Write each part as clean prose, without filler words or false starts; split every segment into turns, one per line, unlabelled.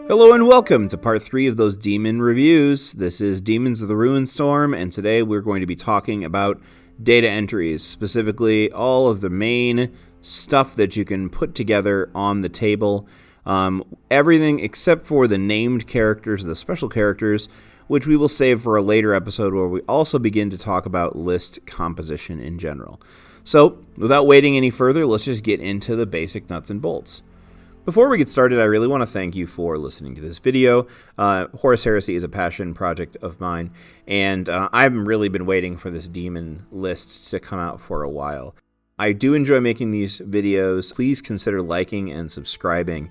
Hello and welcome to part 3 of those demon reviews. This is Demons of the Ruinstorm, and today we're going to be talking about data entries, specifically all of the main stuff that you can put together on the table. Everything except for the named characters, the special characters, which we will save for a later episode where we also begin to talk about list composition in general. So, without waiting any further, let's just get into the basic nuts and bolts. Before we get started, I really want to thank you for listening to this video. Horus Heresy is a passion project of mine, and I've really been waiting for this demon list to come out for a while. I do enjoy making these videos. Please consider liking and subscribing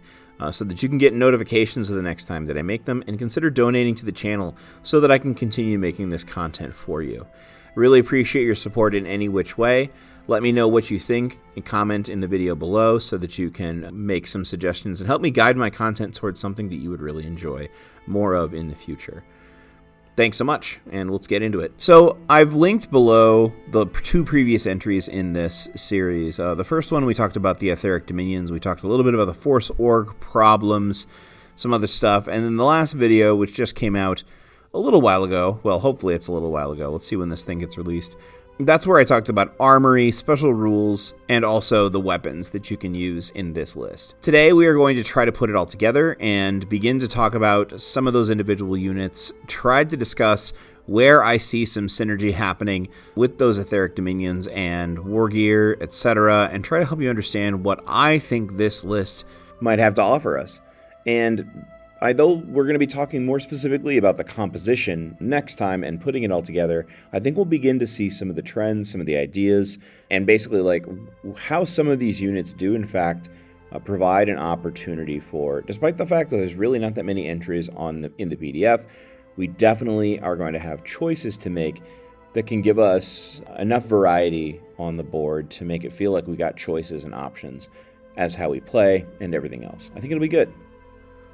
so that you can get notifications of the next time that I make them, and consider donating to the channel so that I can continue making this content for you. Really appreciate your support in any which way. Let me know what you think and comment in the video below so that you can make some suggestions and help me guide my content towards something that you would really enjoy more of in the future. Thanks so much, and let's get into it. So I've linked below the 2 previous entries in this series. The first one, we talked about the Etheric Dominions. We talked a little bit about the Force Org problems, some other stuff. And then the last video, which just came out a little while ago, well, hopefully it's a little while ago. Let's see when this thing gets released. That's where I talked about armory, special rules, and also the weapons that you can use in this list. Today we are going to try to put it all together and begin to talk about some of those individual units, try to discuss where I see some synergy happening with those Etheric Dominions and war gear, etc., and try to help you understand what I think this list might have to offer us. And though we're going to be talking more specifically about the composition next time and putting it all together, I think we'll begin to see some of the trends, some of the ideas, and basically like how some of these units do in fact provide an opportunity for, despite the fact that there's really not that many entries in the PDF, we definitely are going to have choices to make that can give us enough variety on the board to make it feel like we got choices and options as how we play and everything else. I think it'll be good.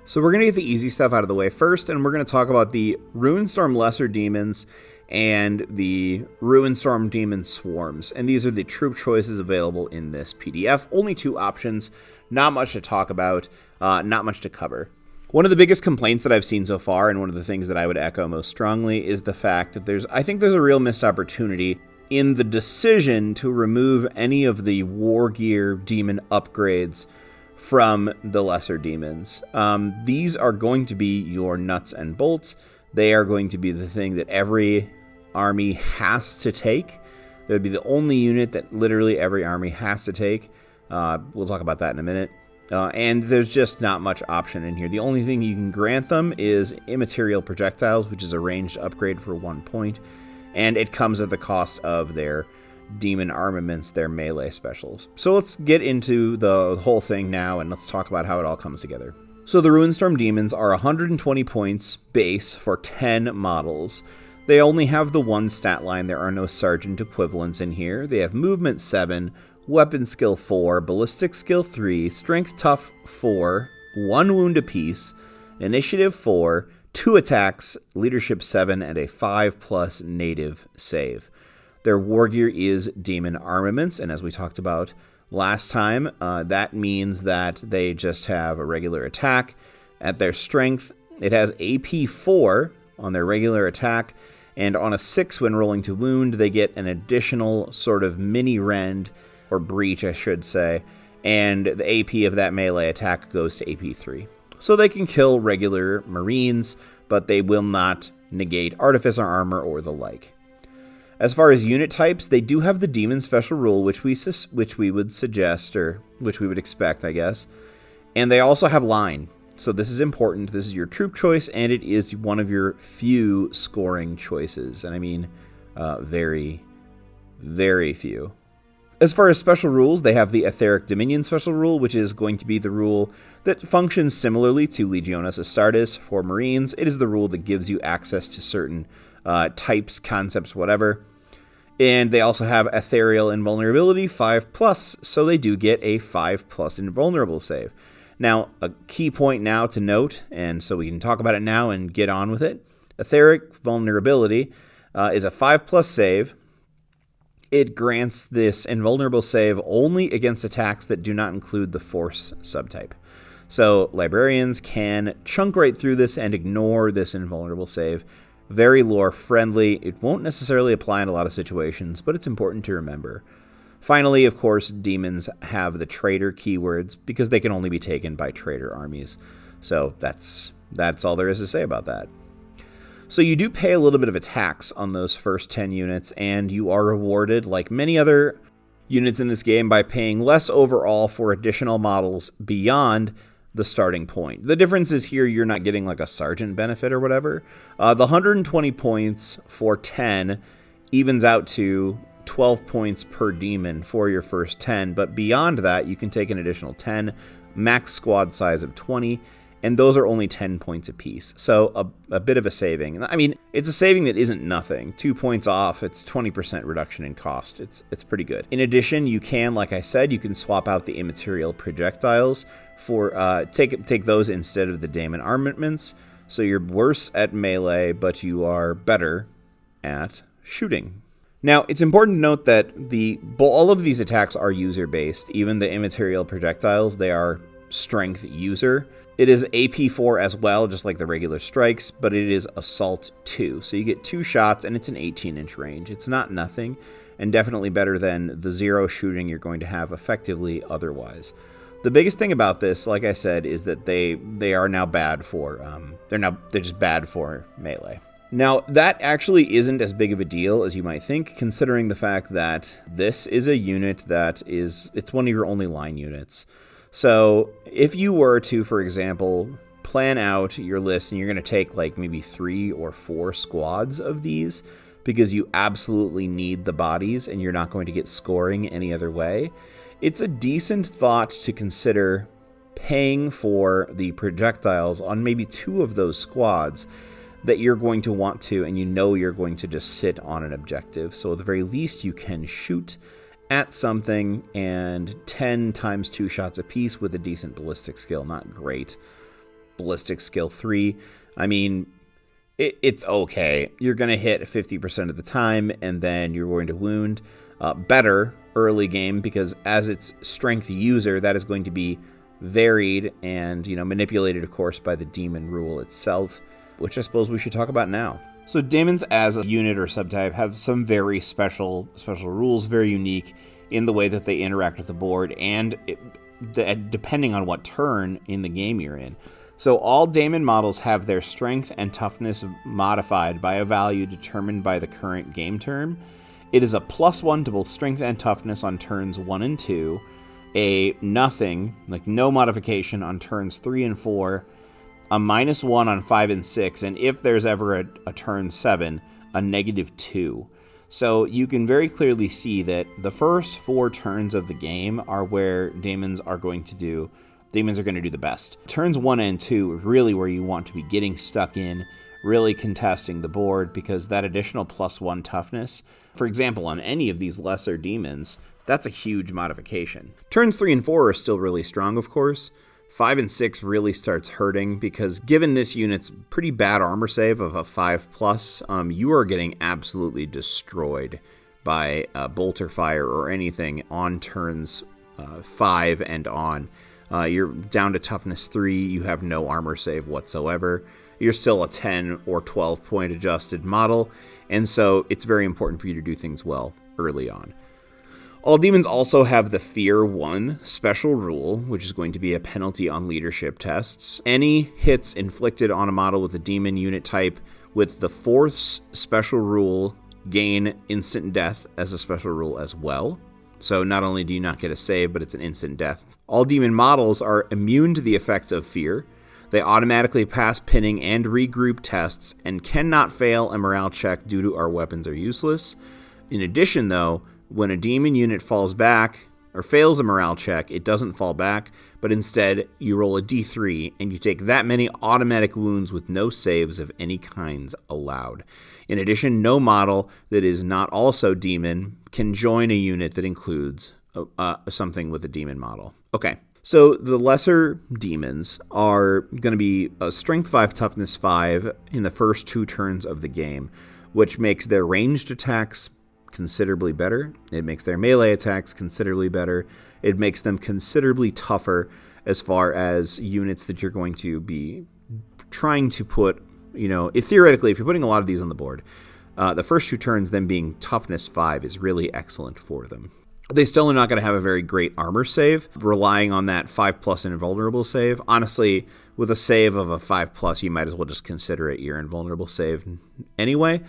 So we're going to get the easy stuff out of the way first, and we're going to talk about the Ruinstorm Lesser Demons and the Ruinstorm Demon Swarms. And these are the troop choices available in this PDF. Only 2 options, not much to talk about, not much to cover. One of the biggest complaints that I've seen so far, and one of the things that I would echo most strongly, is the fact that I think there's a real missed opportunity in the decision to remove any of the war gear demon upgrades from the Lesser Demons. These are going to be your nuts and bolts. They are going to be the thing that every army has to take. They'd be the only unit that literally every army has to take. We'll talk about that in a minute. And there's just not much option in here. The only thing you can grant them is immaterial projectiles, which is a ranged upgrade for 1 point. And it comes at the cost of their demon armaments, their melee specials. So let's get into the whole thing now, and let's talk about how it all comes together. So the Ruinstorm Demons are 120 points base for 10 models. They only have the 1 stat line. There are no sergeant equivalents in here. They have movement 7, weapon skill 4, ballistic skill 3, strength tough 4, 1 wound apiece, initiative 4, 2 attacks, leadership 7, and a 5+ native save. Their war gear is demon armaments, and as we talked about last time, that means that they just have a regular attack. At their strength, it has AP 4 on their regular attack, and on a 6 when rolling to wound, they get an additional sort of mini rend, or breach I should say, and the AP of that melee attack goes to AP 3. So they can kill regular Marines, but they will not negate Artificer armor or the like. As far as unit types, they do have the Demon Special Rule, which we would suggest, or which we would expect, I guess. And they also have Line. So this is important. This is your troop choice, and it is one of your few scoring choices. And I mean, very, very few. As far as special rules, they have the Etheric Dominion Special Rule, which is going to be the rule that functions similarly to Legionis Astartes for Marines. It is the rule that gives you access to certain types, concepts, whatever. And they also have Ethereal Invulnerability 5+, so they do get a 5+ invulnerable save. Now, a key point now to note, and so we can talk about it now and get on with it. Etheric Vulnerability is a 5+ save. It grants this invulnerable save only against attacks that do not include the Force subtype. So librarians can chunk right through this and ignore this invulnerable save. Very lore friendly. It won't necessarily apply in a lot of situations, but it's important to remember. Finally, of course, demons have the traitor keywords because they can only be taken by traitor armies. So that's all there is to say about that. So you do pay a little bit of a tax on those first 10 units, and you are rewarded, like many other units in this game, by paying less overall for additional models beyond the starting point. The difference is here you're not getting like a sergeant benefit or whatever. The 120 points for 10 evens out to 12 points per demon for your first 10, but beyond that you can take an additional 10, max squad size of 20, and those are only 10 points apiece. So a bit of a saving. I mean, it's a saving that isn't nothing. 2 points off, it's 20% reduction in cost. It's pretty good. In addition, you can, like I said, you can swap out the immaterial projectiles for take those instead of the daemon armaments. So you're worse at melee, but you are better at shooting. Now, it's important to note that all of these attacks are user-based. Even the immaterial projectiles, they are strength user. It is AP4 as well, just like the regular strikes, but it is assault 2. So you get 2 shots, and it's an 18-inch range. It's not nothing, and definitely better than the 0 shooting you're going to have effectively otherwise. The biggest thing about this, like I said, is that they are now bad for they're just bad for melee. Now, that actually isn't as big of a deal as you might think, considering the fact that this is a unit that it's one of your only line units. So if you were to, for example, plan out your list and you're going to take like maybe 3 or 4 squads of these because you absolutely need the bodies and you're not going to get scoring any other way, it's a decent thought to consider paying for the projectiles on maybe 2 of those squads that you're going to want to, and you know you're going to just sit on an objective. So at the very least, you can shoot at something, and 10 times 2 shots apiece with a decent ballistic skill. Not great. Ballistic skill 3. I mean, it's okay. You're going to hit 50% of the time, and then you're going to wound. Better early game, because as its strength user, that is going to be varied and manipulated, of course, by the demon rule itself, which I suppose we should talk about now. So Daemons as a unit or subtype have some very special rules, very unique in the way that they interact with the board, and depending on what turn in the game you're in. So all Daemon models have their strength and toughness modified by a value determined by the current game turn. It is a +1 to both strength and toughness on turns 1 and 2, a nothing, like no modification on turns 3 and 4, a -1 on 5 and 6, and if there's ever a turn 7, a -2. So you can very clearly see that the first 4 turns of the game are where Daemons are going to do the best. Turns 1 and 2 are really where you want to be getting stuck in, really contesting the board, because that additional +1 toughness, for example, on any of these lesser demons, that's a huge modification. Turns 3 and 4 are still really strong, of course. 5 and 6 really starts hurting because given this unit's pretty bad armor save of a 5+, you are getting absolutely destroyed by bolter fire or anything on turns 5 and on. You're down to toughness 3, you have no armor save whatsoever. You're still a 10 or 12 point adjusted model, and so it's very important for you to do things well early on. All demons also have the Fear 1 special rule, which is going to be a penalty on leadership tests. Any hits inflicted on a model with a demon unit type with the 4th special rule gain instant death as a special rule as well. So not only do you not get a save, but it's an instant death. All demon models are immune to the effects of fear. They automatically pass pinning and regroup tests and cannot fail a morale check due to our weapons are useless. In addition, though, when a demon unit falls back or fails a morale check, it doesn't fall back, but instead you roll a d3 and you take that many automatic wounds with no saves of any kinds allowed. In addition, no model that is not also demon can join a unit that includes something with a demon model. Okay, so the lesser demons are going to be a strength 5, toughness 5 in the first 2 turns of the game, which makes their ranged attacks considerably better. It makes their melee attacks considerably better. It makes them considerably tougher, as far as units that you're going to be trying to put, theoretically, if you're putting a lot of these on the board, the first 2 turns, them being toughness 5, is really excellent for them. They still are not going to have a very great armor save, relying on that 5+ invulnerable save. Honestly, with a save of a 5+, you might as well just consider it your invulnerable save anyway,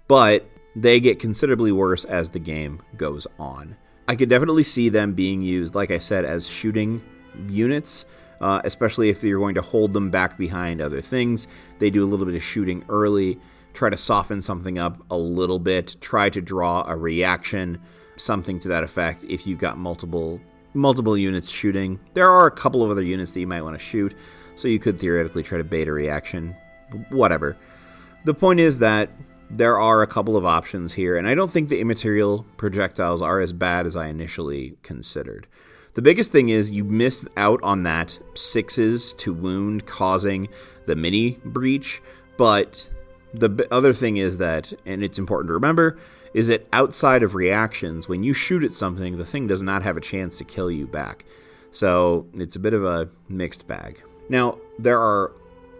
but they get considerably worse as the game goes on. I could definitely see them being used, like I said, as shooting units, especially if you're going to hold them back behind other things. They do a little bit of shooting early, try to soften something up a little bit, try to draw a reaction, something to that effect if you've got multiple units shooting. There are a couple of other units that you might want to shoot, so you could theoretically try to bait a reaction. Whatever. The point is that there are a couple of options here, and I don't think the immaterial projectiles are as bad as I initially considered. The biggest thing is you missed out on that 6s to wound causing the mini breach, but the other thing is that, and it's important to remember, is that outside of reactions, when you shoot at something, the thing does not have a chance to kill you back. So it's a bit of a mixed bag. Now, there are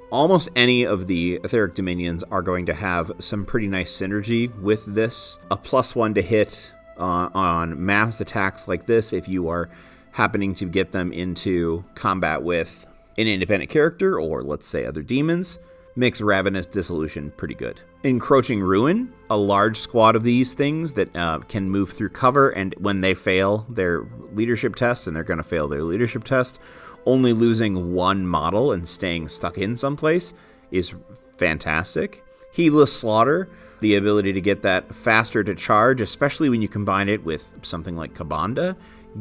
almost any of the Etheric Dominions are going to have some pretty nice synergy with this. A +1 to hit on mass attacks like this, if you are happening to get them into combat with an independent character, or let's say other demons, makes Ravenous Dissolution pretty good. Encroaching Ruin, a large squad of these things that can move through cover, and when they fail their leadership test, and they're going to fail their leadership test, only losing 1 model and staying stuck in someplace is fantastic. Heedless Slaughter, the ability to get that faster to charge, especially when you combine it with something like Kabanda,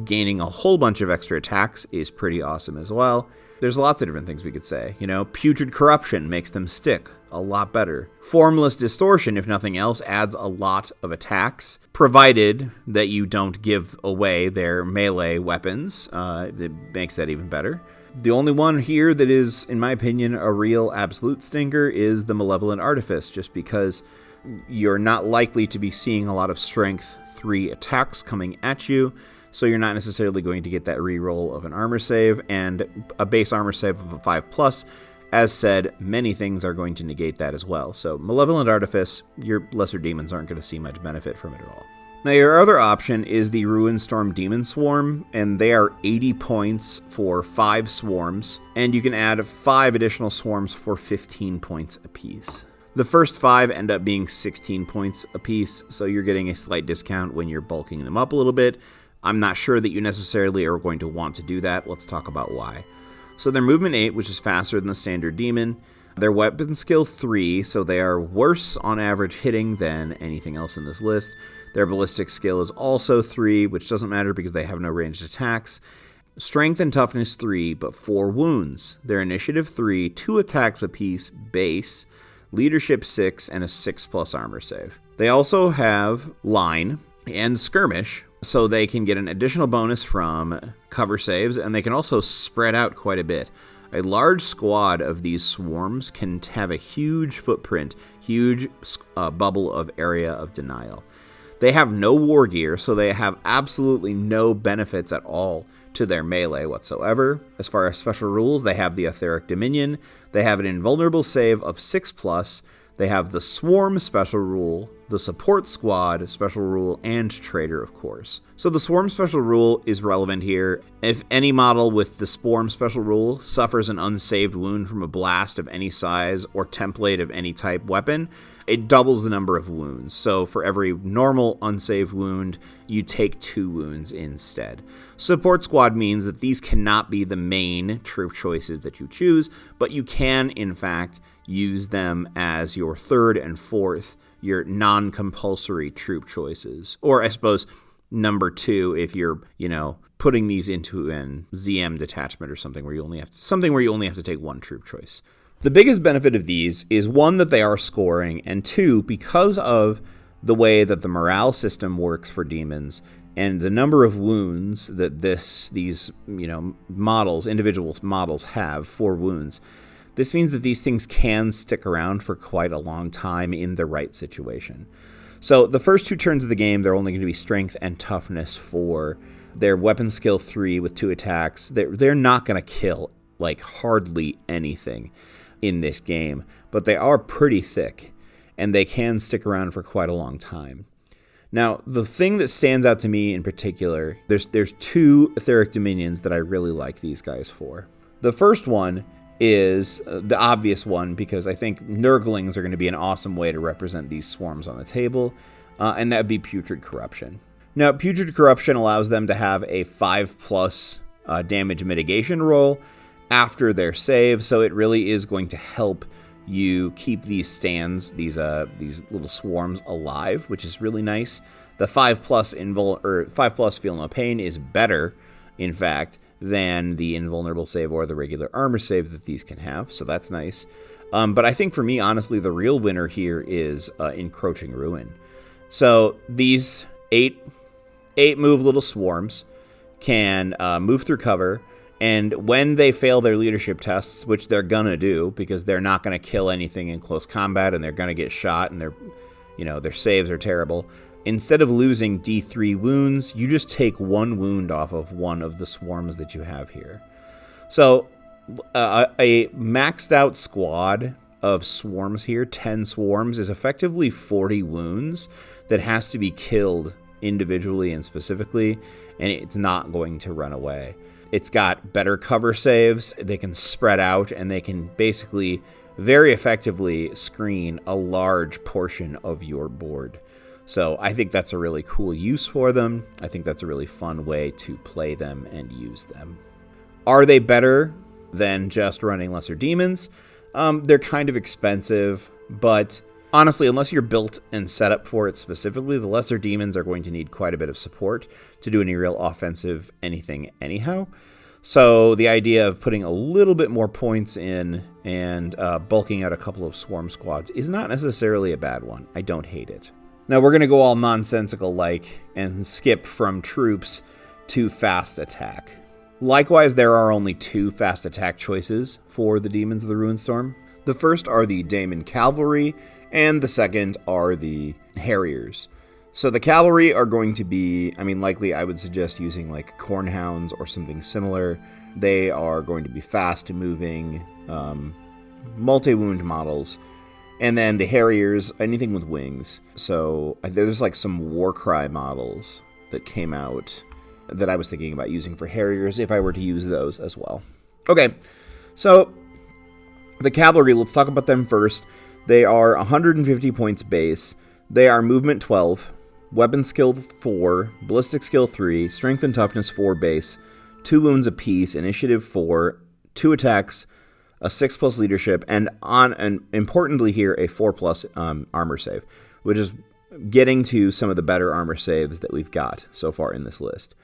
gaining a whole bunch of extra attacks is pretty awesome as well. There's lots of different things we could say. Putrid Corruption makes them stick a lot better. Formless Distortion, if nothing else, adds a lot of attacks, provided that you don't give away their melee weapons. It makes that even better. The only one here that is, in my opinion, a real absolute stinker is the Malevolent Artifice, just because you're not likely to be seeing a lot of Strength 3 attacks coming at you, so you're not necessarily going to get that reroll of an armor save, and a base armor save of a 5+. As said, many things are going to negate that as well. So Malevolent Artifice, your lesser demons aren't going to see much benefit from it at all. Now, your other option is the Ruinstorm Demon Swarm, and they are 80 points for 5 swarms, and you can add 5 additional swarms for 15 points apiece. The first 5 end up being 16 points apiece, so you're getting a slight discount when you're bulking them up a little bit. I'm not sure that you necessarily are going to want to do that. Let's talk about why. So their movement 8, which is faster than the standard demon. Their weapon skill 3, so they are worse on average hitting than anything else in this list. Their ballistic skill is also 3, which doesn't matter because they have no ranged attacks. Strength and toughness 3, but 4 wounds. Their initiative 3, 2 attacks apiece base, leadership 6, and a 6+ armor save. They also have line and skirmish, so they can get an additional bonus from cover saves, and they can also spread out quite a bit. A large squad of these swarms can have a huge footprint, huge bubble of area of denial. They have no war gear, so they have absolutely no benefits at all to their melee whatsoever. As far as special rules, they have the Etheric Dominion. They have an invulnerable save of 6+. They have the Swarm special rule, the Support Squad special rule, and Trader, of course. So the Swarm special rule is relevant here. If any model with the Swarm special rule suffers an unsaved wound from a blast of any size or template of any type weapon, it doubles the number of wounds. So for every normal unsaved wound, you take 2 wounds instead. Support Squad means that these cannot be the main troop choices that you choose, but you can, in fact, use them as your 3rd and 4th, your non-compulsory troop choices. Or I suppose number 2 if you're, putting these into an ZM detachment or something where you only have to take 1 troop choice. The biggest benefit of these is 1, that they are scoring, and 2, because of the way that the morale system works for demons and the number of wounds that these individual models have, 4 wounds. This means that these things can stick around for quite a long time in the right situation. So the first 2 turns of the game, they're only going to be strength and toughness for They're weapon skill 3 with 2 attacks. They're not going to kill, like, hardly anything in this game, but they are pretty thick, and they can stick around for quite a long time. Now, the thing that stands out to me in particular, there's 2 Etheric Dominions that I really like these guys for. The first one is the obvious one, because I think Nurglings are going to be an awesome way to represent these swarms on the table, and that would be Putrid Corruption. Now, Putrid Corruption allows them to have a 5+ damage mitigation roll after their save, so it really is going to help you keep these stands, these little swarms alive, which is really nice. The 5+ Feel No Pain is better, in fact, than the invulnerable save or the regular armor save that these can have, so that's nice. But I think for me, honestly, the real winner here is Encroaching Ruin. So these 8 move little swarms can move through cover, and when they fail their leadership tests, which they're gonna do because they're not gonna kill anything in close combat and they're gonna get shot and their saves are terrible, instead of losing D3 wounds, you just take 1 wound off of one of the swarms that you have here. So a maxed out squad of swarms here, 10 swarms, is effectively 40 wounds that has to be killed individually and specifically, and it's not going to run away. It's got better cover saves, they can spread out, and they can basically very effectively screen a large portion of your board. So I think that's a really cool use for them. I think that's a really fun way to play them and use them. Are they better than just running Lesser Demons? They're kind of expensive, but honestly, unless you're built and set up for it specifically, the Lesser Demons are going to need quite a bit of support to do any real offensive anything anyhow. So the idea of putting a little bit more points in and bulking out a couple of swarm squads is not necessarily a bad one. I don't hate it. Now we're going to go all nonsensical-like and skip from troops to fast attack. Likewise, there are only 2 fast attack choices for the Demons of the Ruinstorm. The first are the Daemon Cavalry, and the second are the Harriers. So the Cavalry are going to be, likely I would suggest using like Cornhounds or something similar. They are going to be fast-moving, multi-wound models. And then the Harriers, anything with wings. So there's like some Warcry models that came out that I was thinking about using for Harriers if I were to use those as well. Okay, so the Cavalry, let's talk about them first. They are 150 points base. They are movement 12, weapon skill 4, ballistic skill 3, strength and toughness 4 base, 2 wounds apiece, initiative 4, 2 attacks, a 6+ leadership, and importantly here, a 4+ armor save, which is getting to some of the better armor saves that we've got so far in this list.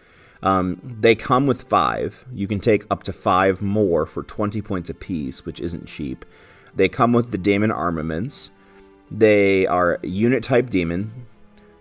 They come with 5. You can take up to 5 more for 20 points apiece, which isn't cheap. They come with the Daemon armaments. They are unit type demon.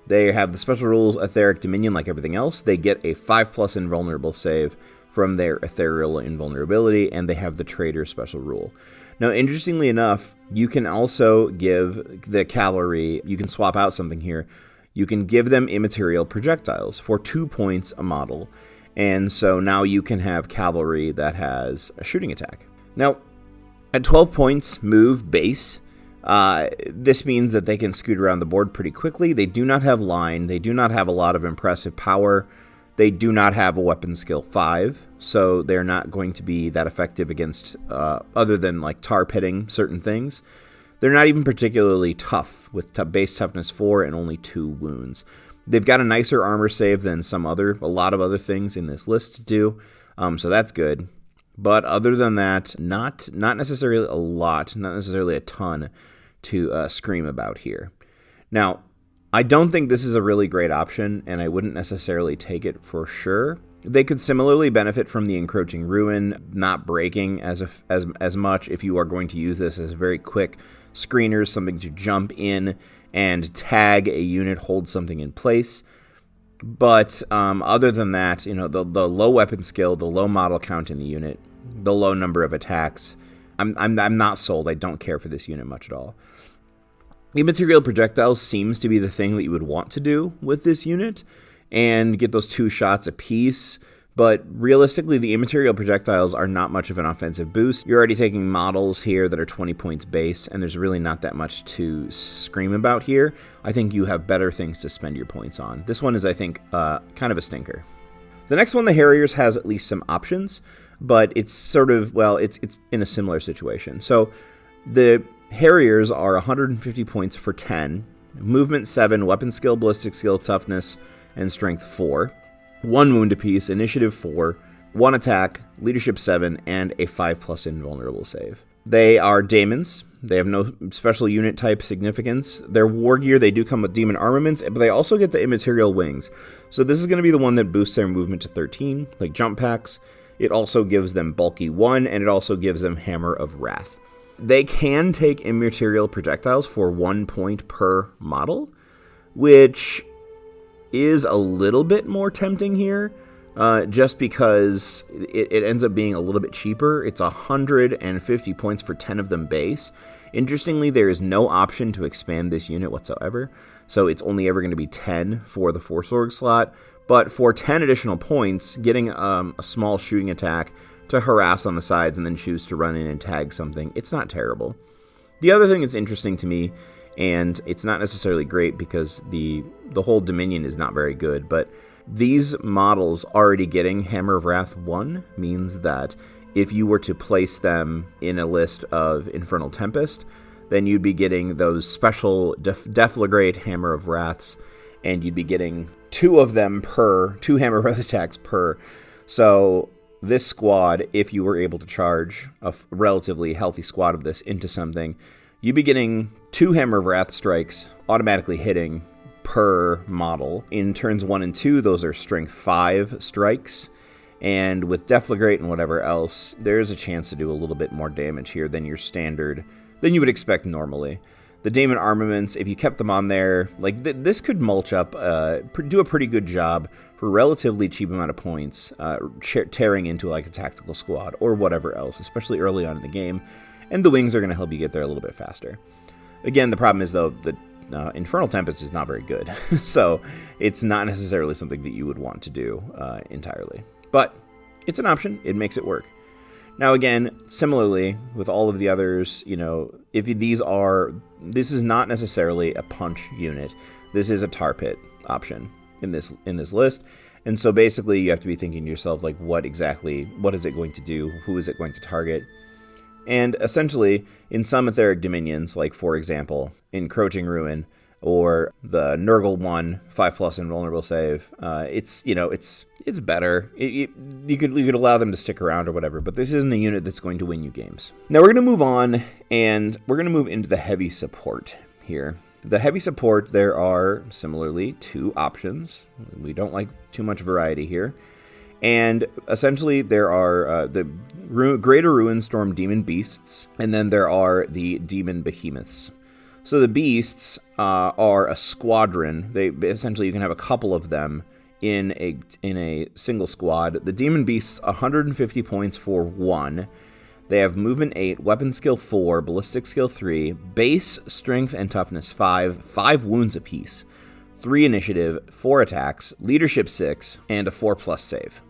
They have the special rules Etheric Dominion like everything else. They get a 5+ invulnerable save from their ethereal invulnerability, and they have the Traitor special rule. Now, interestingly enough, you can also give the Cavalry, you can swap out something here. You can give them immaterial projectiles for 2 points a model. And so now you can have Cavalry that has a shooting attack. Now, at 12 points move base, this means that they can scoot around the board pretty quickly. They do not have line. They do not have a lot of impressive power. They do not have a weapon skill 5, so they're not going to be that effective against, other than like tar pitting certain things. They're not even particularly tough with base toughness 4 and only 2 wounds. They've got a nicer armor save than a lot of other things in this list do, so that's good. But other than that, not necessarily a lot, not necessarily a ton to scream about here. Now, I don't think this is a really great option, and I wouldn't necessarily take it for sure. They could similarly benefit from the Encroaching Ruin not breaking as much if you are going to use this as very quick screeners, something to jump in and tag a unit, hold something in place. But other than that, the low weapon skill, the low model count in the unit, the low number of attacks, I'm not sold. I don't care for this unit much at all. Immaterial projectiles seems to be the thing that you would want to do with this unit, and get those 2 shots apiece. But realistically, the immaterial projectiles are not much of an offensive boost. You're already taking models here that are 20 points base, and there's really not that much to scream about here. I think you have better things to spend your points on. This one is, I think, kind of a stinker. The next one, the Harriers, has at least some options, but it's sort of, well, it's in a similar situation. So the Harriers are 150 points for 10, movement 7, weapon skill, ballistic skill, toughness, and strength 4. 1 wound apiece, initiative 4, 1 attack, leadership 7, and a 5+ invulnerable save. They are Daemons. They have no special unit type significance. Their war gear, they do come with demon armaments, but they also get the immaterial wings. So this is going to be the one that boosts their movement to 13, like jump packs. It also gives them bulky 1, and it also gives them Hammer of Wrath. They can take immaterial projectiles for 1 point per model, which is a little bit more tempting here, just because it ends up being a little bit cheaper. It's 150 points for 10 of them base. Interestingly, there is no option to expand this unit whatsoever, so it's only ever going to be 10 for the Force Org slot. But for 10 additional points, getting a small shooting attack to harass on the sides and then choose to run in and tag something, it's not terrible. The other thing that's interesting to me, and it's not necessarily great because the whole Dominion is not very good, but these models already getting Hammer of Wrath 1 means that if you were to place them in a list of Infernal Tempest, then you'd be getting those special Deflagrate Hammer of Wraths, and you'd be getting 2 of them per, 2 Hammer of Wrath attacks per. So this squad, if you were able to charge a relatively healthy squad of this into something, you'd be getting 2 Hammer of Wrath strikes automatically hitting per model. In turns 1 and 2, those are strength 5 strikes. And with Deflagrate and whatever else, there's a chance to do a little bit more damage here than your standard, than you would expect normally. The Daemon armaments, if you kept them on there, like this could mulch up, do a pretty good job for a relatively cheap amount of points, tearing into like a tactical squad or whatever else, especially early on in the game. And the wings are going to help you get there a little bit faster. Again, the problem is, though, that Infernal Tempest is not very good. So it's not necessarily something that you would want to do entirely. But it's an option. It makes it work. Now, again, similarly, with all of the others, you know, if this is not necessarily a punch unit. This is a tar pit option in this list. And so basically you have to be thinking to yourself, like, what is it going to do? Who is it going to target? And essentially, in some etheric dominions, like, for example, Encroaching Ruin, or the Nurgle 1 5+ invulnerable save, it's better. You could allow them to stick around or whatever, but this isn't a unit that's going to win you games. Now we're going to move on, and we're going to move into the heavy support here. The heavy support, there are similarly 2 options. We don't like too much variety here. And essentially there are the Greater Ruinstorm Demon Beasts, and then there are the Demon Behemoths. So the Beasts are a squadron. Essentially you can have a couple of them in a single squad. The Demon Beasts, 150 points for 1. They have movement 8, weapon skill 4, ballistic skill 3, base strength and toughness 5 wounds apiece, 3 initiative, 4 attacks, leadership 6, and a 4+ save.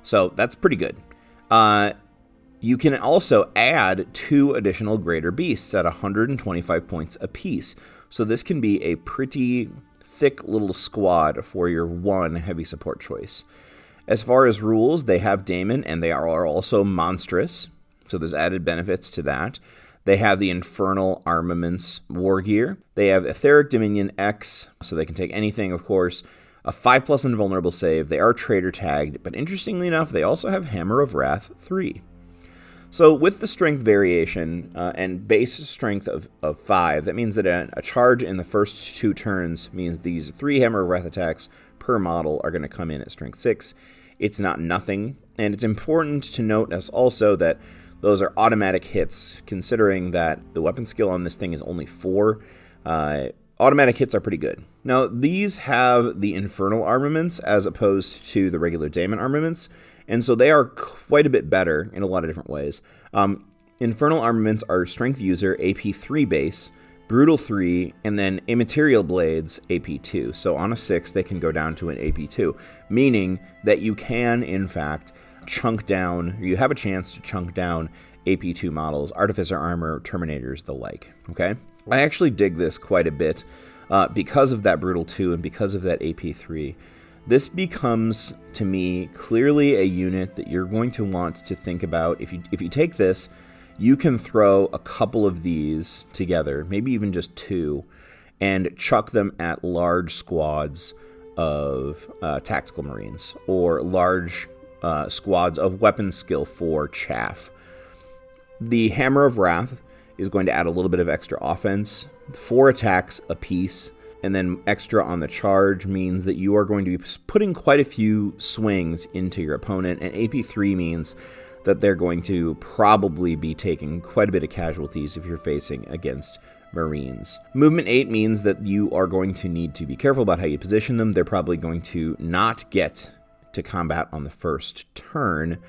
So that's pretty good. You can also add 2 additional greater beasts at 125 points apiece. So this can be a pretty thick little squad for your 1 heavy support choice. As far as rules, they have Daemon, and they are also monstrous. So there's added benefits to that. They have the Infernal Armaments War Gear. They have Etheric Dominion X, so they can take anything, of course. A 5+ invulnerable save. They are traitor tagged, but interestingly enough, they also have Hammer of Wrath 3. So with the strength variation and base strength of 5, that means that a charge in the first 2 turns means these 3 Hammer of Wrath attacks per model are going to come in at strength 6. It's not nothing, and it's important to note as also that those are automatic hits, considering that the weapon skill on this thing is only 4. Automatic hits are pretty good. Now, these have the Infernal Armaments as opposed to the regular Daemon Armaments, and so they are quite a bit better in a lot of different ways. Infernal Armaments are Strength User, AP 3 base, Brutal 3, and then Immaterial Blades, AP 2. So on a 6, they can go down to an AP 2, meaning that you can, in fact, chunk down, you have a chance to chunk down AP 2 models, Artificer Armor, Terminators, the like, okay? I actually dig this quite a bit because of that Brutal 2 and because of that AP 3. This becomes, to me, clearly a unit that you're going to want to think about. If you take this, you can throw a couple of these together, maybe even just 2, and chuck them at large squads of tactical marines or large squads of weapons skill 4 chaff. The Hammer of Wrath is going to add a little bit of extra offense, 4 attacks apiece, and then extra on the charge means that you are going to be putting quite a few swings into your opponent, and AP 3 means that they're going to probably be taking quite a bit of casualties if you're facing against Marines. Movement 8 means that you are going to need to be careful about how you position them. They're probably going to not get to combat on the first turn.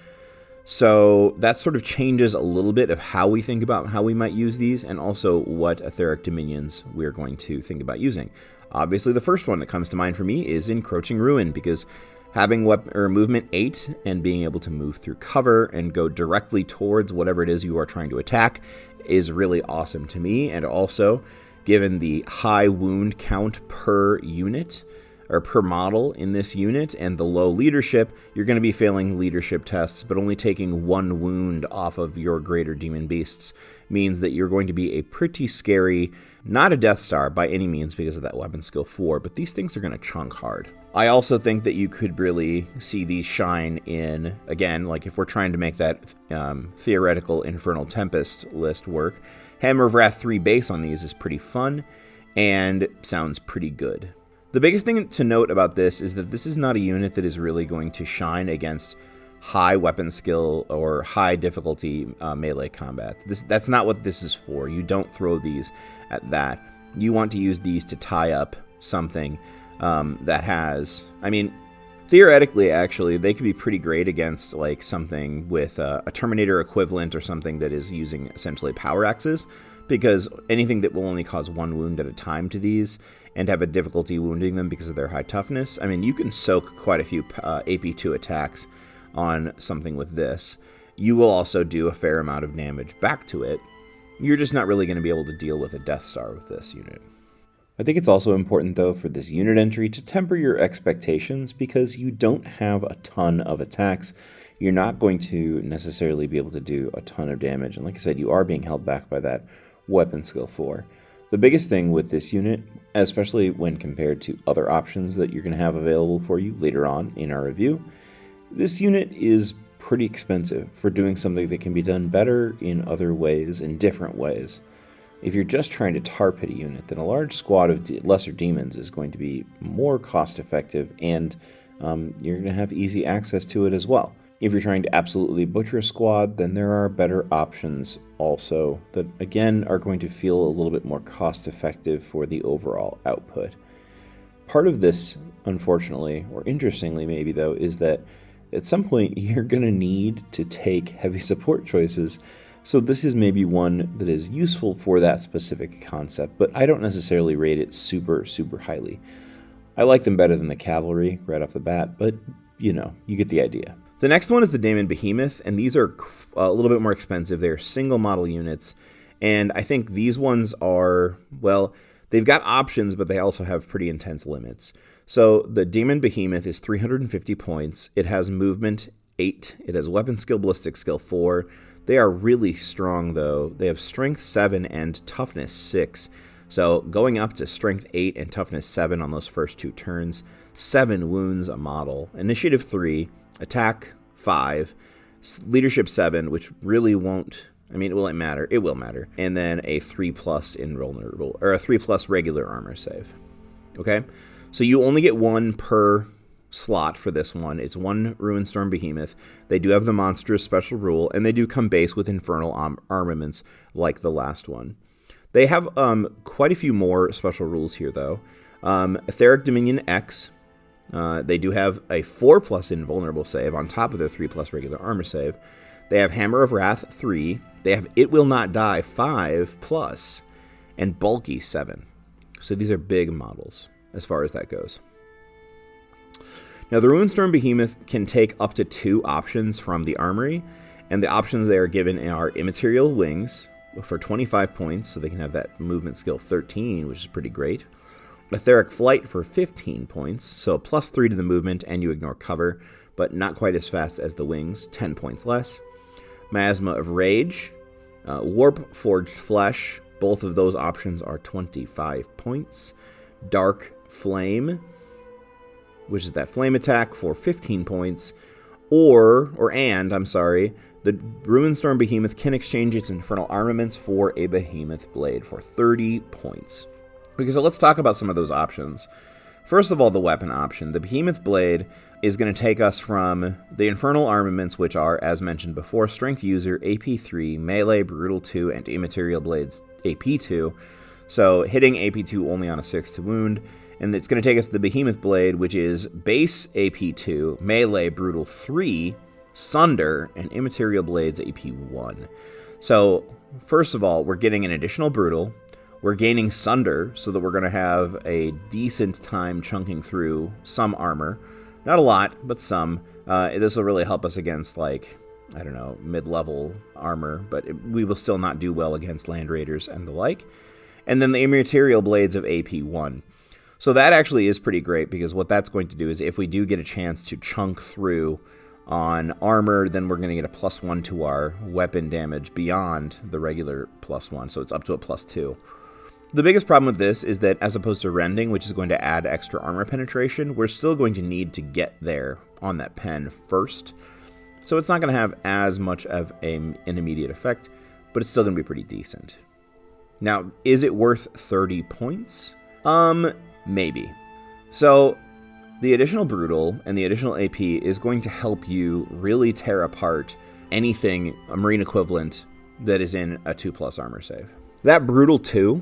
So that sort of changes a little bit of how we think about how we might use these, and also what etheric dominions we're going to think about using. Obviously, the first one that comes to mind for me is Encroaching Ruin, because having movement 8 and being able to move through cover and go directly towards whatever it is you are trying to attack is really awesome to me. And also, given the high wound count per unit, or per model in this unit, and the low leadership, you're going to be failing leadership tests, but only taking 1 wound off of your greater demon beasts means that you're going to be a pretty scary, not a Death Star by any means because of that weapon skill 4, but these things are going to chunk hard. I also think that you could really see these shine in, again, like if we're trying to make that theoretical Infernal Tempest list work, Hammer of Wrath 3 base on these is pretty fun and sounds pretty good. The biggest thing to note about this is that this is not a unit that is really going to shine against high weapon skill or high difficulty melee combat. That's not what this is for. You don't throw these at that. You want to use these to tie up something that has, I mean, theoretically, actually, they could be pretty great against like something with a Terminator equivalent or something that is using essentially power axes, because anything that will only cause 1 wound at a time to these and have a difficulty wounding them because of their high toughness, I mean, you can soak quite a few AP2 attacks on something with this. You will also do a fair amount of damage back to it. You're just not really going to be able to deal with a Death Star with this unit. I think it's also important, though, for this unit entry to temper your expectations, because you don't have a ton of attacks. You're not going to necessarily be able to do a ton of damage, and like I said, you are being held back by that weapon skill 4. The biggest thing with this unit, especially when compared to other options that you're going to have available for you later on in our review, this unit is pretty expensive for doing something that can be done better in other ways, in different ways. If you're just trying to tar pit a unit, then a large squad of lesser demons is going to be more cost effective, and you're going to have easy access to it as well. If you're trying to absolutely butcher a squad, then there are better options also that, again, are going to feel a little bit more cost effective for the overall output. Part of this, unfortunately, or interestingly maybe though, is that at some point you're going to need to take heavy support choices. So this is maybe one that is useful for that specific concept, but I don't necessarily rate it super, super highly. I like them better than the cavalry right off the bat, but you know, you get the idea. The next one is the Daemon Behemoth, and these are a little bit more expensive. They're single model units, and I think these ones are, well, they've got options, but they also have pretty intense limits. So the Daemon Behemoth is 350 points. It has movement 8. It has weapon skill, ballistic skill 4. They are really strong, though. They have strength 7 and toughness 6. So going up to strength 8 and toughness 7 on those first 2 turns, 7 wounds a model. Initiative 3, attack 5, leadership 7, which really won't, I mean, it won't matter. It will matter. And then a 3+ invulnerable, or a 3+ regular armor save. Okay? So you only get 1 per slot for this one. It's 1 Ruinstorm Behemoth. They do have the monstrous special rule, and they do come base with infernal armaments like the last one. They have quite a few more special rules here, though. Etheric Dominion X. They do have a 4+ invulnerable save on top of their 3+ regular armor save. They have Hammer of Wrath 3. They have It Will Not Die 5+. and bulky 7. So these are big models as far as that goes. Now the Ruinstorm Behemoth can take up to 2 options from the armory, and the options they are given are Immaterial Wings for 25 points, so they can have that movement skill 13, which is pretty great. Etheric Flight for 15 points, so +3 to the movement, and you ignore cover, but not quite as fast as the wings, 10 points less. Miasma of Rage, Warp Forged Flesh, both of those options are 25 points. Dark Flame, which is that flame attack for 15 points, the Ruinstorm Behemoth can exchange its infernal armaments for a Behemoth Blade for 30 points. Okay, so let's talk about some of those options. First of all, the weapon option. The Behemoth Blade is going to take us from the infernal armaments, which are, as mentioned before, Strength User, AP 3, Melee, Brutal 2, and Immaterial Blades, AP 2. So hitting AP 2 only on a 6 to wound. And it's going to take us to the Behemoth Blade, which is base AP 2, Melee, Brutal 3, Sunder, and Immaterial Blades AP 1. So, first of all, we're getting an additional Brutal. We're gaining Sunder, so that we're going to have a decent time chunking through some armor. Not a lot, but some. This will really help us against, mid-level armor, but we will still not do well against Land Raiders and the like. And then the Immaterial Blades of AP 1. So that actually is pretty great, because what that's going to do is if we do get a chance to chunk through on armor, then we're going to get a +1 to our weapon damage beyond the regular +1, so it's up to a +2. The biggest problem with this is that as opposed to Rending, which is going to add extra armor penetration, we're still going to need to get there on that pen first. So it's not going to have as much of an immediate effect, but it's still going to be pretty decent. Now, is it worth 30 points? Maybe. So the additional Brutal and the additional AP is going to help you really tear apart anything, a Marine equivalent, that is in a 2+ armor save. That Brutal 2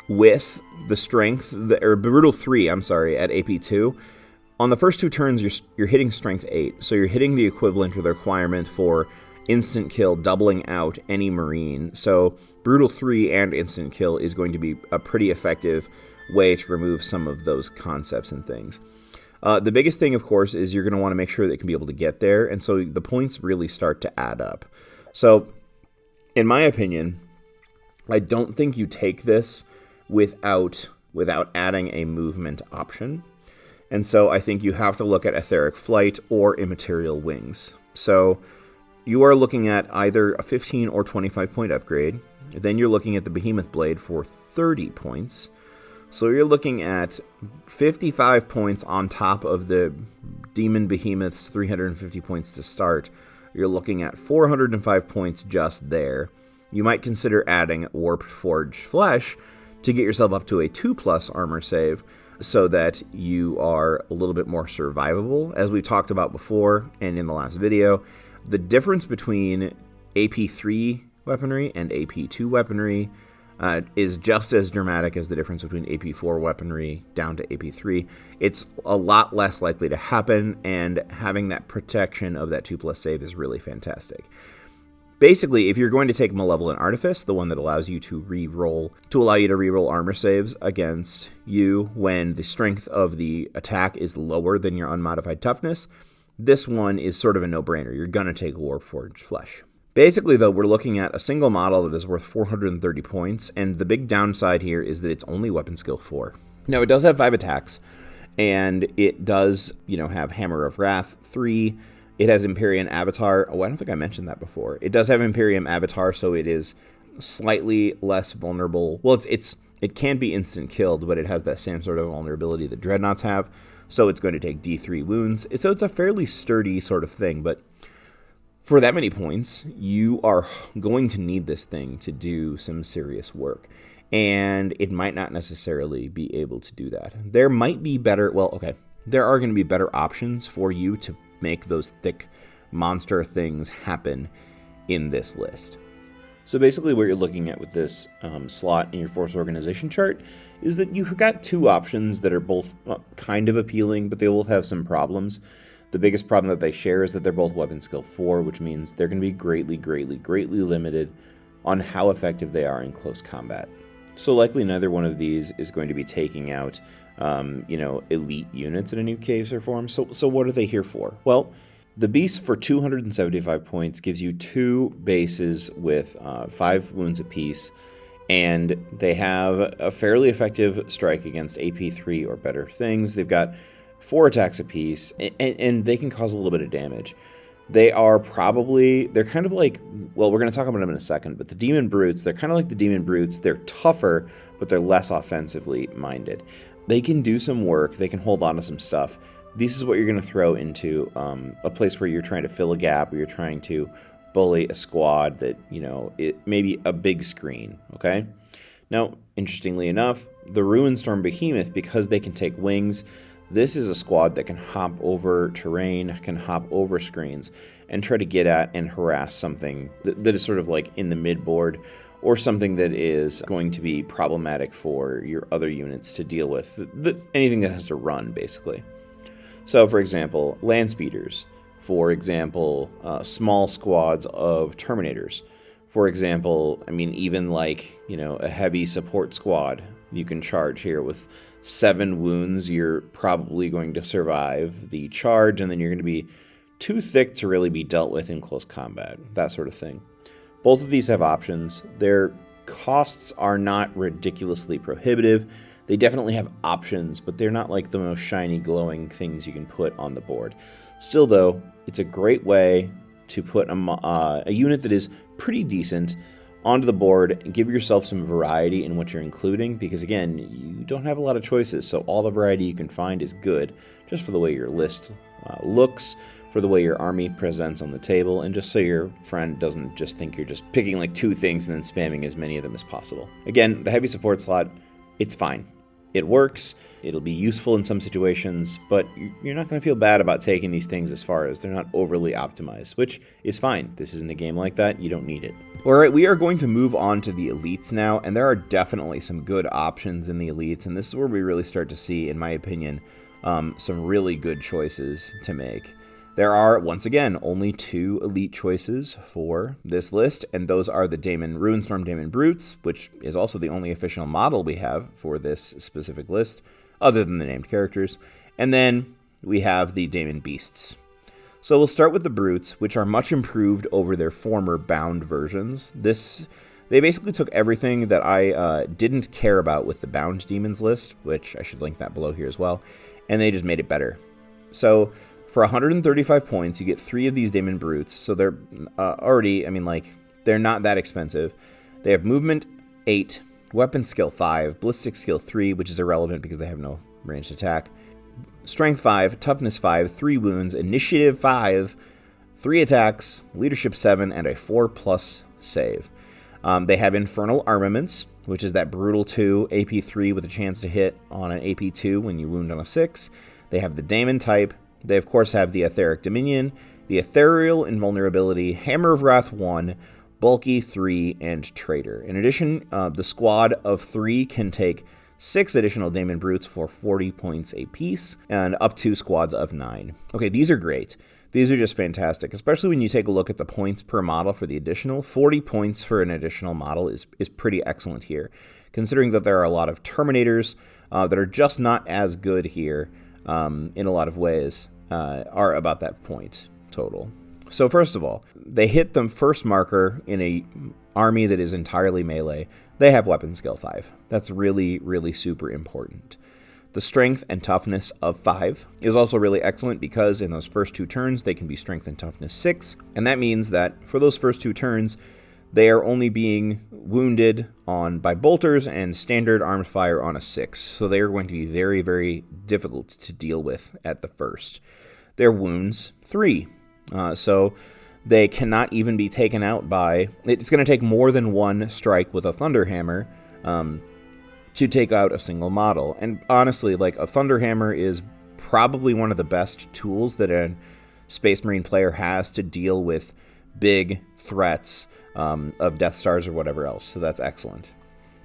with the Strength, Brutal 3, at AP 2, on the first 2 turns you're hitting Strength 8, so you're hitting the equivalent or the requirement for instant kill, doubling out any Marine. So Brutal 3 and instant kill is going to be a pretty effective way to remove some of those concepts and things. The biggest thing, of course, is you're going to want to make sure that it can be able to get there, and so the points really start to add up. So, in my opinion, I don't think you take this without adding a movement option, and so I think you have to look at Etheric Flight or Immaterial Wings. So, you are looking at either a 15 or 25 point upgrade, then you're looking at the Behemoth Blade for 30 points, so you're looking at 55 points on top of the Demon Behemoth's 350 points to start. You're looking at 405 points just there. You might consider adding Warp Forged Flesh to get yourself up to a 2+ armor save so that you are a little bit more survivable. As we talked about before and in the last video, the difference between AP 3 weaponry and AP 2 weaponry is just as dramatic as the difference between AP 4 weaponry down to AP 3. It's a lot less likely to happen, and having that protection of that 2+ save is really fantastic. Basically, if you're going to take Malevolent Artifice, the one that allows you to allow you to reroll armor saves against you when the strength of the attack is lower than your unmodified toughness, this one is sort of a no-brainer. You're going to take Warforged Flesh. Basically, though, we're looking at a single model that is worth 430 points, and the big downside here is that it's only weapon skill 4. Now, it does have 5 attacks, and it does, have Hammer of Wrath 3. It has Imperium Avatar. Oh, I don't think I mentioned that before. It does have Imperium Avatar, so it is slightly less vulnerable. Well, it can be instant killed, but it has that same sort of vulnerability that Dreadnoughts have, so it's going to take D3 wounds. So it's a fairly sturdy sort of thing, but for that many points, you are going to need this thing to do some serious work, and it might not necessarily be able to do that. There might be better, there are going to be better options for you to make those thick monster things happen in this list. So basically what you're looking at with this slot in your force organization chart is that you've got 2 options that are both kind of appealing, but they will have some problems. The biggest problem that they share is that they're both weapon skill 4, which means they're going to be greatly, greatly, greatly limited on how effective they are in close combat. So likely neither one of these is going to be taking out, elite units in a new case or form. So what are they here for? Well, the beast for 275 points gives you 2 bases with 5 wounds apiece, and they have a fairly effective strike against AP3 or better things. They've got 4 attacks apiece, and they can cause a little bit of damage. They're kind of like, well, we're going to talk about them in a second, but the Demon Brutes, they're kind of like the Demon Brutes. They're tougher, but they're less offensively minded. They can do some work. They can hold on to some stuff. This is what you're going to throw into a place where you're trying to fill a gap, or you're trying to bully a squad that, it maybe a big screen, okay? Now, interestingly enough, the Ruinstorm Behemoth, because they can take wings, this is a squad that can hop over terrain, can hop over screens, and try to get at and harass something that is sort of like in the mid-board, or something that is going to be problematic for your other units to deal with. Anything that has to run, basically. So, for example, land speeders. For example, small squads of Terminators. For example, even like, a heavy support squad. You can charge here with 7 wounds. You're probably going to survive the charge, and then you're going to be too thick to really be dealt with in close combat. That sort of thing. Both of these have options. Their costs are not ridiculously prohibitive. They definitely have options, but they're not like the most shiny, glowing things you can put on the board. Still, though, it's a great way to put a unit that is pretty decent onto the board and give yourself some variety in what you're including, because, again, you don't have a lot of choices, so all the variety you can find is good, just for the way your list looks, for the way your army presents on the table, and just so your friend doesn't just think you're just picking like 2 things and then spamming as many of them as possible. Again, the heavy support slot, it's fine. It works, it'll be useful in some situations, but you're not going to feel bad about taking these things as far as they're not overly optimized, which is fine. This isn't a game like that, you don't need it. Alright, we are going to move on to the elites now, and there are definitely some good options in the elites, and this is where we really start to see, in my opinion, some really good choices to make. There are, once again, only 2 elite choices for this list, and those are the Ruinstorm Daemon Brutes, which is also the only official model we have for this specific list, other than the named characters. And then we have the Daemon Beasts. So we'll start with the Brutes, which are much improved over their former bound versions. They basically took everything that I didn't care about with the bound demons list, which I should link that below here as well, and they just made it better. So for 135 points, you get 3 of these Daemon Brutes, so they're already, they're not that expensive. They have movement 8, weapon skill 5, ballistic skill 3, which is irrelevant because they have no ranged attack, strength 5, toughness 5, 3 wounds, initiative 5, 3 attacks, leadership 7, and a 4+ save. They have infernal armaments, which is that brutal 2, AP3 with a chance to hit on an AP2 when you wound on a 6. They have the Daemon type. They, of course, have the Etheric Dominion, the Ethereal Invulnerability, Hammer of Wrath 1, Bulky 3, and Traitor. In addition, the squad of 3 can take 6 additional Daemon Brutes for 40 points apiece, and up to squads of 9. Okay, these are great. These are just fantastic, especially when you take a look at the points per model for the additional. 40 points for an additional model is pretty excellent here, considering that there are a lot of Terminators that are just not as good here in a lot of ways. Are about that point total. So first of all, they hit the first marker in a army that is entirely melee. They have weapon skill 5. That's really, really super important. The strength and toughness of 5 is also really excellent because in those first 2 turns, they can be strength and toughness 6. And that means that for those first 2 turns, they are only being wounded by bolters and standard armed fire on a 6. So they are going to be very, very difficult to deal with at the first. Their wounds 3. So they cannot even be taken out by... It's going to take more than 1 strike with a Thunderhammer to take out a single model. And honestly, like, a Thunderhammer is probably one of the best tools that a Space Marine player has to deal with big threats of Death Stars or whatever else. So that's excellent.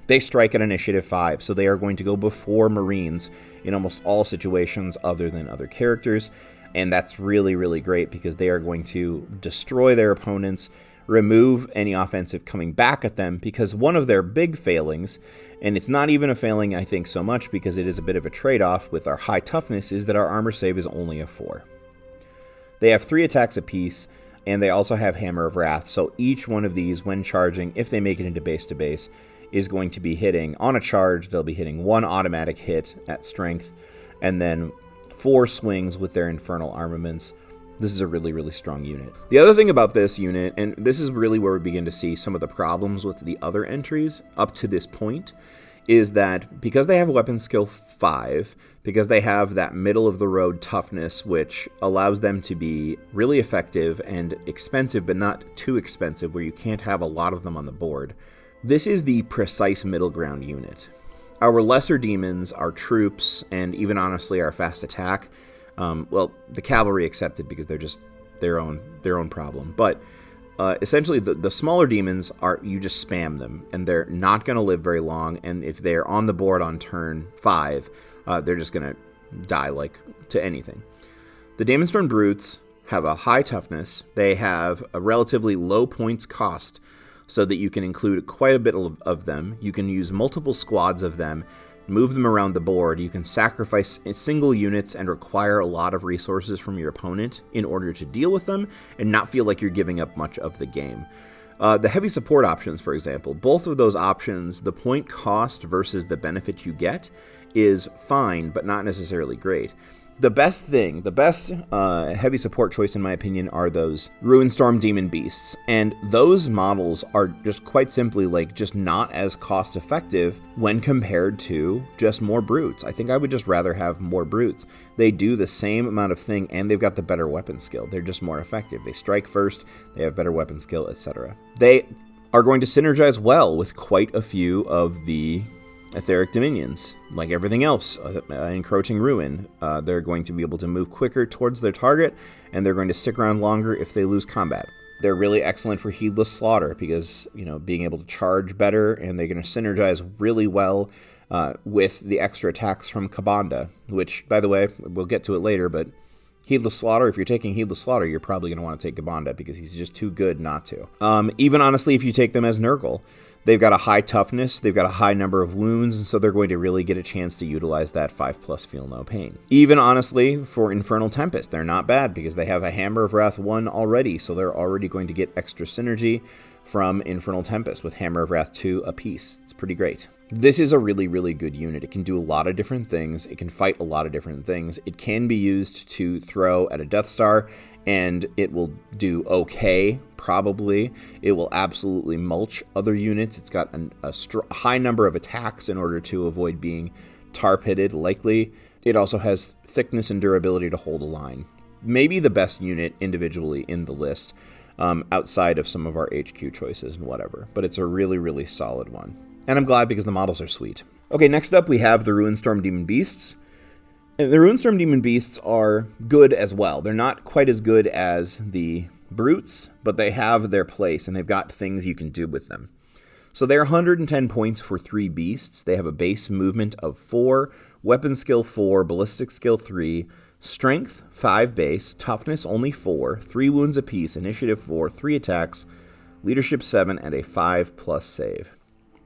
They strike at initiative 5, so they are going to go before Marines in almost all situations other than other characters. And that's really, really great because they are going to destroy their opponents remove any offensive coming back at them, because one of their big failings, and it's not even a failing I think so much because it is a bit of a trade-off with our high toughness, is that our armor save is only a 4. They have 3 attacks apiece, and they also have Hammer of Wrath, so each one of these, when charging, if they make it into base to base, is going to be hitting, on a charge, they'll be hitting 1 automatic hit at strength, and then 4 swings with their infernal armaments. This is a really, really strong unit. The other thing about this unit, and this is really where we begin to see some of the problems with the other entries up to this point, is that because they have weapon skill 5, because they have that middle-of-the-road toughness, which allows them to be really effective and expensive, but not too expensive, where you can't have a lot of them on the board, this is the precise middle ground unit. Our lesser demons, our troops, and even honestly our fast attack, well, the cavalry accepted because they're just their own problem, but essentially the smaller demons you just spam them, and they're not going to live very long, and if they're on the board on turn 5, they're just going to die like to anything. The Damonstorm Brutes have a high toughness. They have a relatively low points cost, so that you can include quite a bit of them. You can use multiple squads of them, move them around the board. You can sacrifice single units and require a lot of resources from your opponent in order to deal with them and not feel like you're giving up much of the game. The heavy support options, for example, both of those options, the point cost versus the benefit you get is fine, but not necessarily great. The best heavy support choice, in my opinion, are those Ruinstorm Demon Beasts. And those models are just quite simply just not as cost effective when compared to just more brutes. I think I would just rather have more brutes. They do the same amount of thing, and they've got the better weapon skill. They're just more effective. They strike first, they have better weapon skill, etc. They are going to synergize well with quite a few of the Etheric Dominions. Like everything else, encroaching ruin, they're going to be able to move quicker towards their target, and they're going to stick around longer if they lose combat. They're really excellent for heedless slaughter because, being able to charge better, and they're going to synergize really well with the extra attacks from Kabanda, which, by the way, we'll get to it later, but Heedless Slaughter, if you're taking Heedless Slaughter, you're probably going to want to take Kabanda because he's just too good not to. Even honestly, if you take them as Nurgle, they've got a high toughness, they've got a high number of wounds, and so they're going to really get a chance to utilize that 5+ Feel No Pain. Even honestly, for Infernal Tempest, they're not bad because they have a Hammer of Wrath 1 already, so they're already going to get extra synergy from Infernal Tempest with Hammer of Wrath 2 apiece. It's pretty great. This is a really, really good unit. It can do a lot of different things. It can fight a lot of different things. It can be used to throw at a Death Star, and it will do okay, probably. It will absolutely mulch other units. It's got a high number of attacks in order to avoid being tar-pitted, likely. It also has thickness and durability to hold a line. Maybe the best unit individually in the list, outside of some of our HQ choices and whatever. But it's a really, really solid one. And I'm glad because the models are sweet. Okay, next up we have the Ruinstorm Demon Beasts. And the Ruinstorm Demon Beasts are good as well. They're not quite as good as the Brutes, but they have their place, and they've got things you can do with them. So they're 110 points for 3 beasts. They have a base movement of 4, weapon skill 4, ballistic skill 3, strength 5 base, toughness only 4, 3 wounds apiece, initiative 4, 3 attacks, leadership 7, and a 5+ save.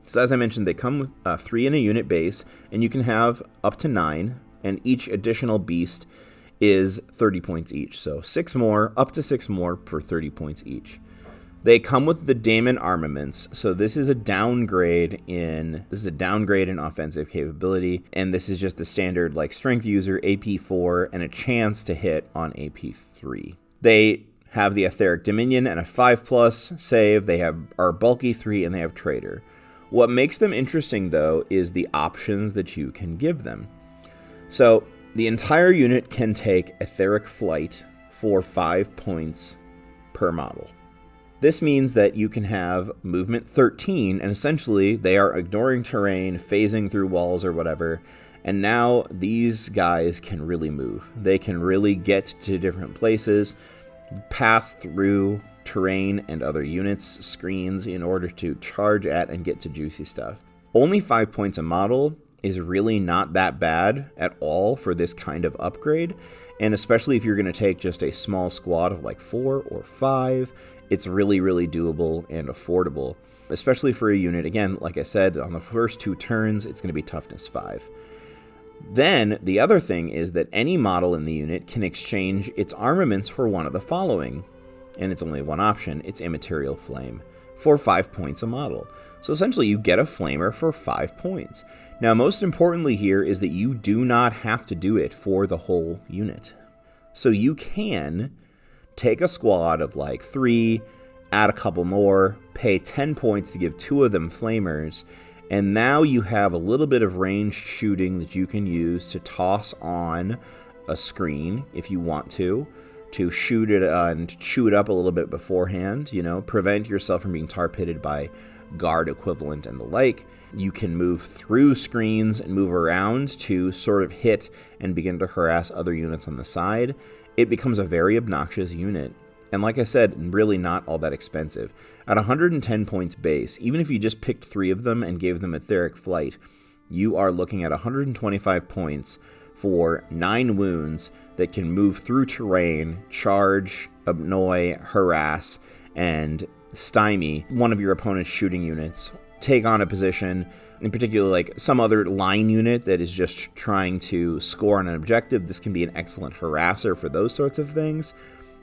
So as I mentioned, they come with 3 in a unit base, and you can have up to 9, and each additional beast is 30 points each. So 6 more, up to 6 more for 30 points each. They come with the Daemon armaments, so this is a downgrade in offensive capability, and this is just the standard strength user, AP 4, and a chance to hit on AP 3. They have the Etheric Dominion and a 5+ save. They are bulky 3, and they have Traitor. What makes them interesting, though, is the options that you can give them. So the entire unit can take Etheric Flight for 5 points per model. This means that you can have movement 13, and essentially they are ignoring terrain, phasing through walls or whatever, and now these guys can really move. They can really get to different places, pass through terrain and other units, screens, in order to charge at and get to juicy stuff. Only 5 points a model is really not that bad at all for this kind of upgrade, and especially if you're going to take just a small squad of 4 or 5, it's really, really doable and affordable, especially for a unit. Again, like I said, on the first 2 turns, it's going to be toughness 5. Then, the other thing is that any model in the unit can exchange its armaments for one of the following. And it's only one option. It's Immaterial Flame for 5 points a model. So essentially, you get a flamer for 5 points. Now, most importantly here is that you do not have to do it for the whole unit. So you can take a squad of like 3, add a couple more, pay 10 points to give 2 of them flamers, and now you have a little bit of ranged shooting that you can use to toss on a screen if you want to shoot it and chew it up a little bit beforehand, prevent yourself from being tar pitted by guard equivalent and the like. You can move through screens and move around to sort of hit and begin to harass other units on the side. It becomes a very obnoxious unit. And like I said, really not all that expensive. At 110 points base, even if you just picked 3 of them and gave them etheric flight, you are looking at 125 points for 9 wounds that can move through terrain, charge, annoy, harass, and stymie one of your opponent's shooting units, take on a position, in particular like some other line unit that is just trying to score on an objective. This can be an excellent harasser for those sorts of things.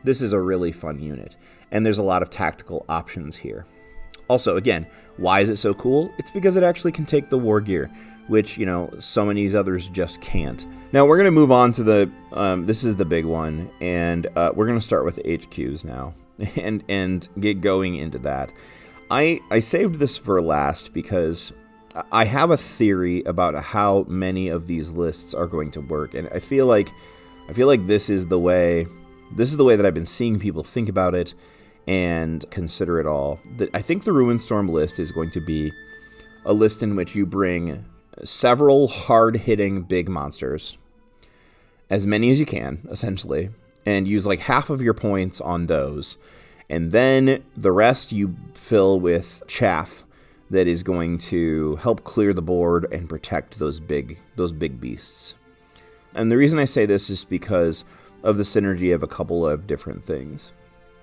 This is a really fun unit, and there's a lot of tactical options here. Also, again, why is it so cool? It's because it actually can take the war gear, which, so many others just can't. Now, we're going to move on to this is the big one, and we're going to start with the HQs now and get going into that. I saved this for last because I have a theory about how many of these lists are going to work, and I feel like this is the way that I've been seeing people think about it and consider it all. I think the Ruinstorm list is going to be a list in which you bring several hard-hitting big monsters, as many as you can, essentially, and use like half of your points on those. And then the rest you fill with chaff that is going to help clear the board and protect those big beasts. And the reason I say this is because of the synergy of a couple of different things.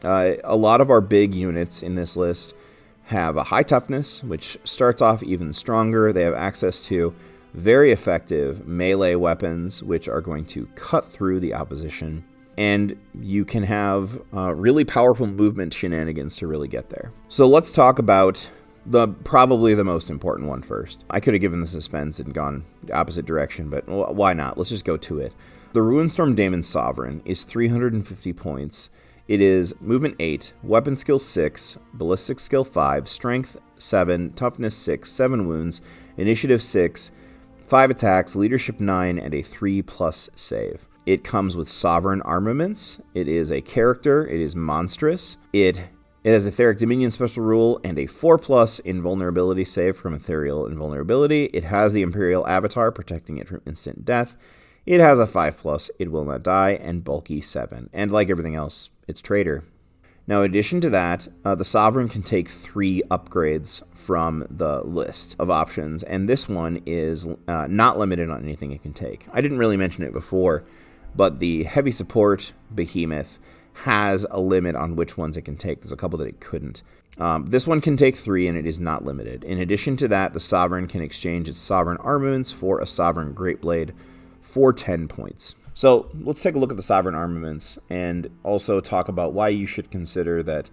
A lot of our big units in this list have a high toughness, which starts off even stronger. They have access to very effective melee weapons, which are going to cut through the opposition. And you can have really powerful movement shenanigans to really get there. So let's talk about probably the most important one first. I could have given the suspense and gone the opposite direction, but why not? Let's just go to it. The Ruinstorm Daemon Sovereign is 350 points. It is movement 8, weapon skill 6, ballistic skill 5, strength 7, toughness 6, 7 wounds, initiative 6, 5 attacks, leadership 9, and a 3+ save. It comes with sovereign armaments. It is a character. It is monstrous. It has Etheric Dominion special rule and a 4+ invulnerability save from Ethereal Invulnerability. It has the Imperial Avatar protecting it from instant death. It has a 5+, it will not die, and bulky 7. And like everything else, it's traitor. Now, in addition to that, the Sovereign can take 3 upgrades from the list of options, and this one is not limited on anything it can take. I didn't really mention it before, but the heavy support Behemoth has a limit on which ones it can take. There's a couple that it couldn't. This one can take 3, and it is not limited. In addition to that, the Sovereign can exchange its Sovereign armaments for a Sovereign Greatblade for 10 points. So let's take a look at the Sovereign armaments and also talk about why you should consider that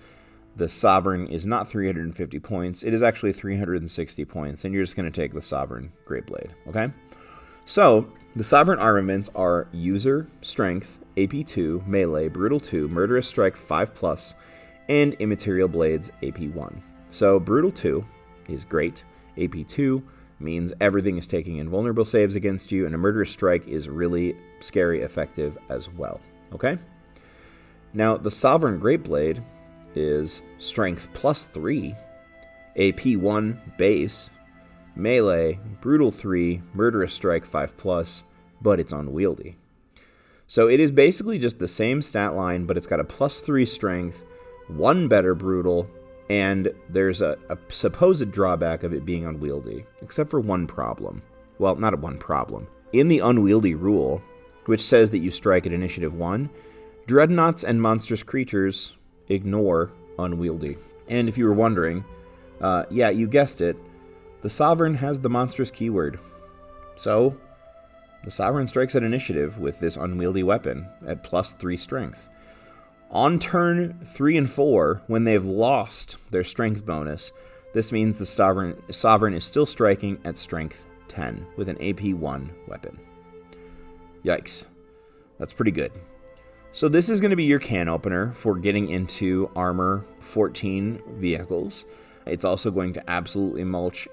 the Sovereign is not 350 points. It is actually 360 points, and you're just going to take the Sovereign Greatblade, okay? So the Sovereign armaments are User, Strength, AP 2, Melee, Brutal 2, Murderous Strike 5+, and Immaterial Blades AP 1. So Brutal 2 is great. AP 2 means everything is taking invulnerable saves against you, and a Murderous Strike is really scary effective as well, okay? Now, the Sovereign Greatblade is Strength +3, AP 1 base, Melee, Brutal 3, Murderous Strike 5+, but it's unwieldy. So it is basically just the same stat line, but it's got a +3 strength, 1 better brutal, and there's a supposed drawback of it being unwieldy, except for one problem. Well, not one problem. In the unwieldy rule, which says that you strike at initiative 1, dreadnoughts and monstrous creatures ignore unwieldy. And if you were wondering, yeah, you guessed it, the Sovereign has the monstrous keyword. So, the Sovereign strikes at initiative with this unwieldy weapon at +3 strength. On turn 3 and 4, when they've lost their strength bonus, this means the Sovereign is still striking at strength 10 with an AP 1 weapon. Yikes. That's pretty good. So this is going to be your can opener for getting into Armor 14 vehicles. It's also going to absolutely mulch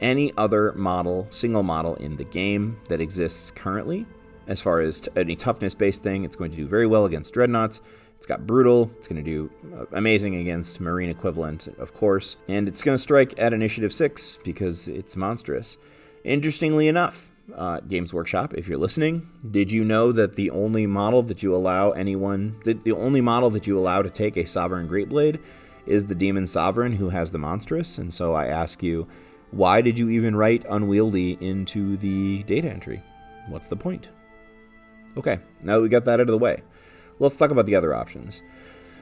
any other model, single model in the game that exists currently. As far as any toughness-based thing, it's going to do very well against Dreadnoughts. It's got Brutal. It's going to do amazing against Marine equivalent, of course. And it's going to strike at Initiative 6 because it's monstrous. Interestingly enough, Games Workshop, if you're listening, did you know that the only model that you allow to take a Sovereign Greatblade is the Demon Sovereign who has the monstrous? And so I ask you, why did you even write unwieldy into the data entry? What's the point? Okay, now that we got that out of the way, let's talk about the other options.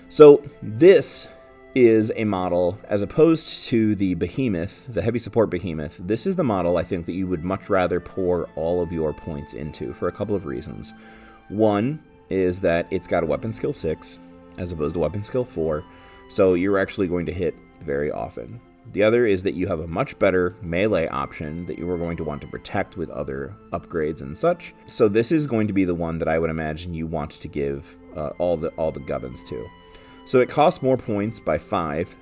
So this is a model, as opposed to the Behemoth, the heavy support Behemoth, this is the model I think that you would much rather pour all of your points into for a couple of reasons. One is that it's got a weapon skill 6 as opposed to weapon skill 4, so you're actually going to hit very often. The other is that you have a much better melee option that you are going to want to protect with other upgrades and such. So this is going to be the one that I would imagine you want to give all the gubbins to. So it costs more points by 5,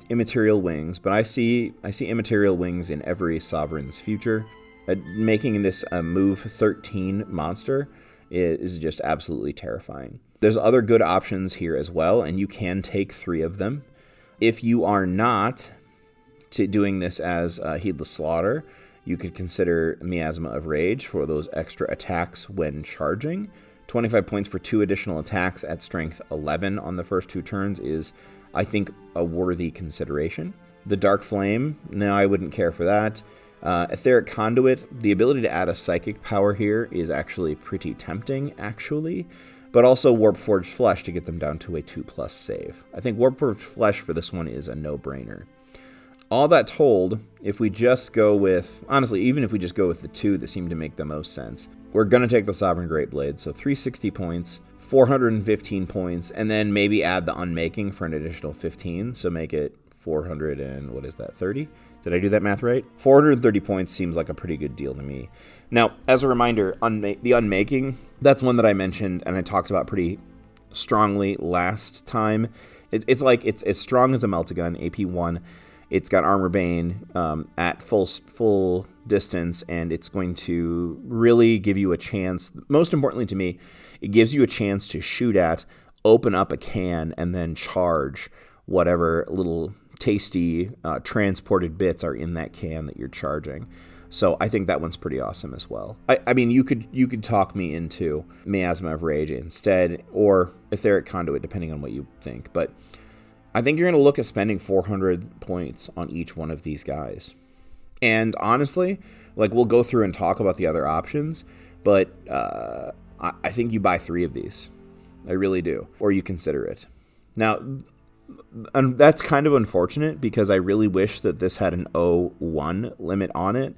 Immaterial Wings, but I see Immaterial Wings in every Sovereign's future. Making this a move 13 monster is just absolutely terrifying. There's other good options here as well, and you can take 3 of them. If you are not doing this as Heedless Slaughter, you could consider Miasma of Rage for those extra attacks when charging. 25 points for 2 additional attacks at strength 11 on the first 2 turns is, I think, a worthy consideration. The Dark Flame, no, I wouldn't care for that. Etheric Conduit, the ability to add a psychic power here is actually pretty tempting, actually. But also Warpforged Flesh to get them down to a 2+ save. I think Warpforged Flesh for this one is a no-brainer. All that told, if we just go with, honestly, even if we just go with the 2 that seem to make the most sense, we're going to take the Sovereign Greatblade, so 360 points, 415 points, and then maybe add the Unmaking for an additional 15, so make it 400 and, what is that, 30? Did I do that math right? 430 points seems like a pretty good deal to me. Now, as a reminder, the Unmaking, that's one that I mentioned and I talked about pretty strongly last time. It's as strong as a Meltagun, AP 1. It's got Armor Bane at full distance, and it's going to really give you a chance. Most importantly to me, it gives you a chance to shoot at, open up a can, and then charge whatever little tasty transported bits are in that can that you're charging. So I think that one's pretty awesome as well. I mean, you could talk me into Miasma of Rage instead, or Etheric Conduit, depending on what you think, but I think you're going to look at spending 400 points on each one of these guys. And honestly, we'll go through and talk about the other options, but I think you buy 3 of these. I really do. Or you consider it. Now, that's kind of unfortunate because I really wish that this had an 0-1 limit on it.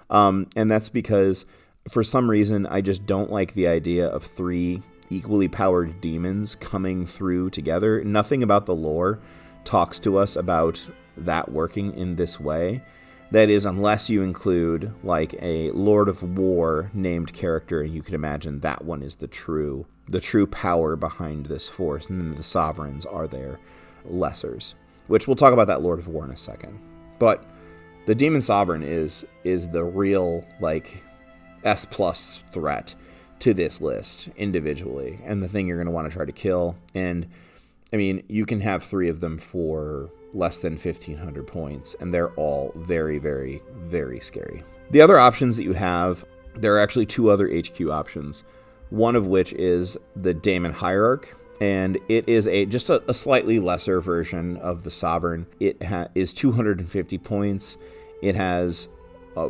And that's because for some reason, I just don't like the idea of 3 equally powered demons coming through together. Nothing about the lore talks to us about that working in this way. That is, unless you include a Lord of War named character, and you can imagine that one is the true power behind this force, and then the Sovereigns are their lessers, which we'll talk about that Lord of War in a second. But the Demon Sovereign is the real S+ threat to this list individually, and the thing you're going to want to try to kill. And I mean, you can have 3 of them for less than 1,500 points, and they're all very, very, very scary. The other options that you have, there are actually 2 other HQ options, one of which is the Daemon Hierarch, and it is just a slightly lesser version of the Sovereign. It is 250 points. It has